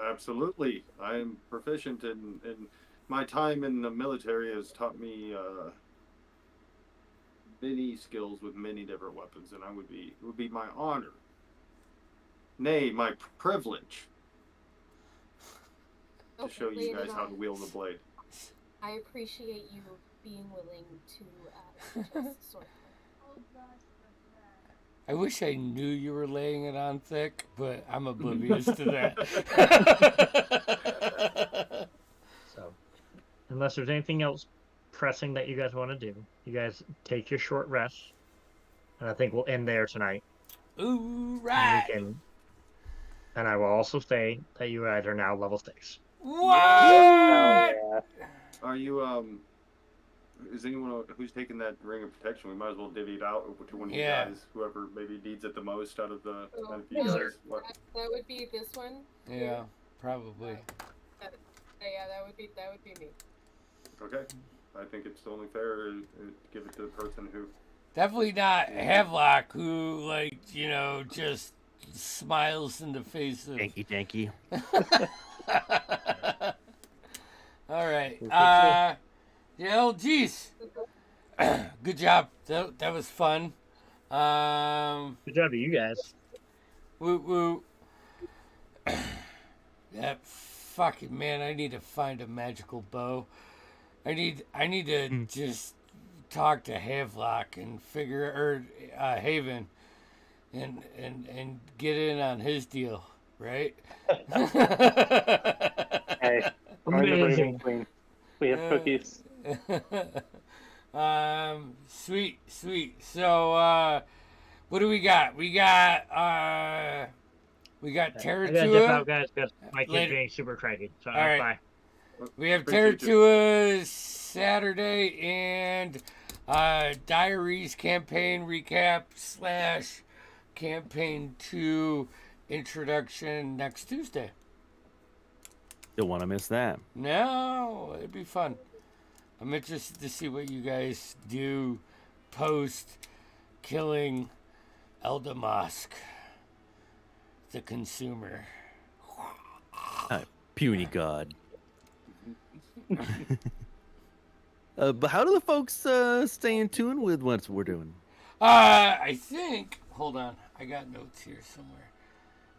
Absolutely. I am proficient in my time in the military has taught me many skills with many different weapons, and it would be my honor, nay, my privilege, to show you guys how to wield the blade. I appreciate you being willing to teach us the sword. I wish I knew you were laying it on thick, but I'm oblivious to that. So, unless there's anything else pressing that you guys want to do, you guys take your short rest, and I think we'll end there tonight. Ooh, right. And I will also say that you guys are now level 6. What? Yeah. Are you is anyone who's taking that ring of protection? We might as well divvy it out to one of you guys, whoever maybe needs it the most out of the. That would be this one. Yeah, probably. Yeah, that would be me. Okay, I think it's only fair to give it to the person who. Definitely not Havelock, who just smiles in the face of. Danky. All right. Geez. Good job. That was fun. Good job to you guys. Woo. That fucking man, I need to find a magical bow. I need to just talk to Havelock and Haven and get in on his deal, right? Hey, I'm the Raven Queen. We have cookies. Sweet. So, what do we got? We got Taratua. I gotta dip out, guys, because my kid's being super cranky. So, all right. bye. We have Taratua Saturday and Diaries campaign recap / campaign 2 introduction next Tuesday. Don't want to miss that. No, it'd be fun. I'm interested to see what you guys do post killing Eldamosk, the consumer. Puny god. But how do the folks stay in tune with what we're doing? I think. Hold on, I got notes here somewhere.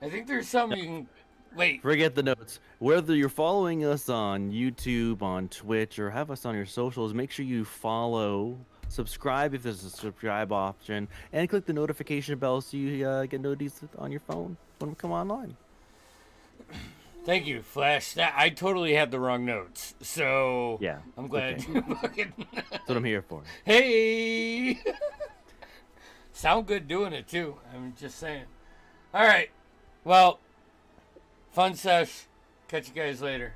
I think there's something you can. Wait. Forget the notes. Whether you're following us on YouTube, on Twitch, or have us on your socials, make sure you follow, subscribe if there's a subscribe option, and click the notification bell so you get notices on your phone when we come online. Thank you, Flash. That I totally had the wrong notes, so Yeah, I'm glad okay. you fucking. That's what I'm here for. Hey, sound good doing it too. I'm just saying. All right, well, fun sesh. Catch you guys later.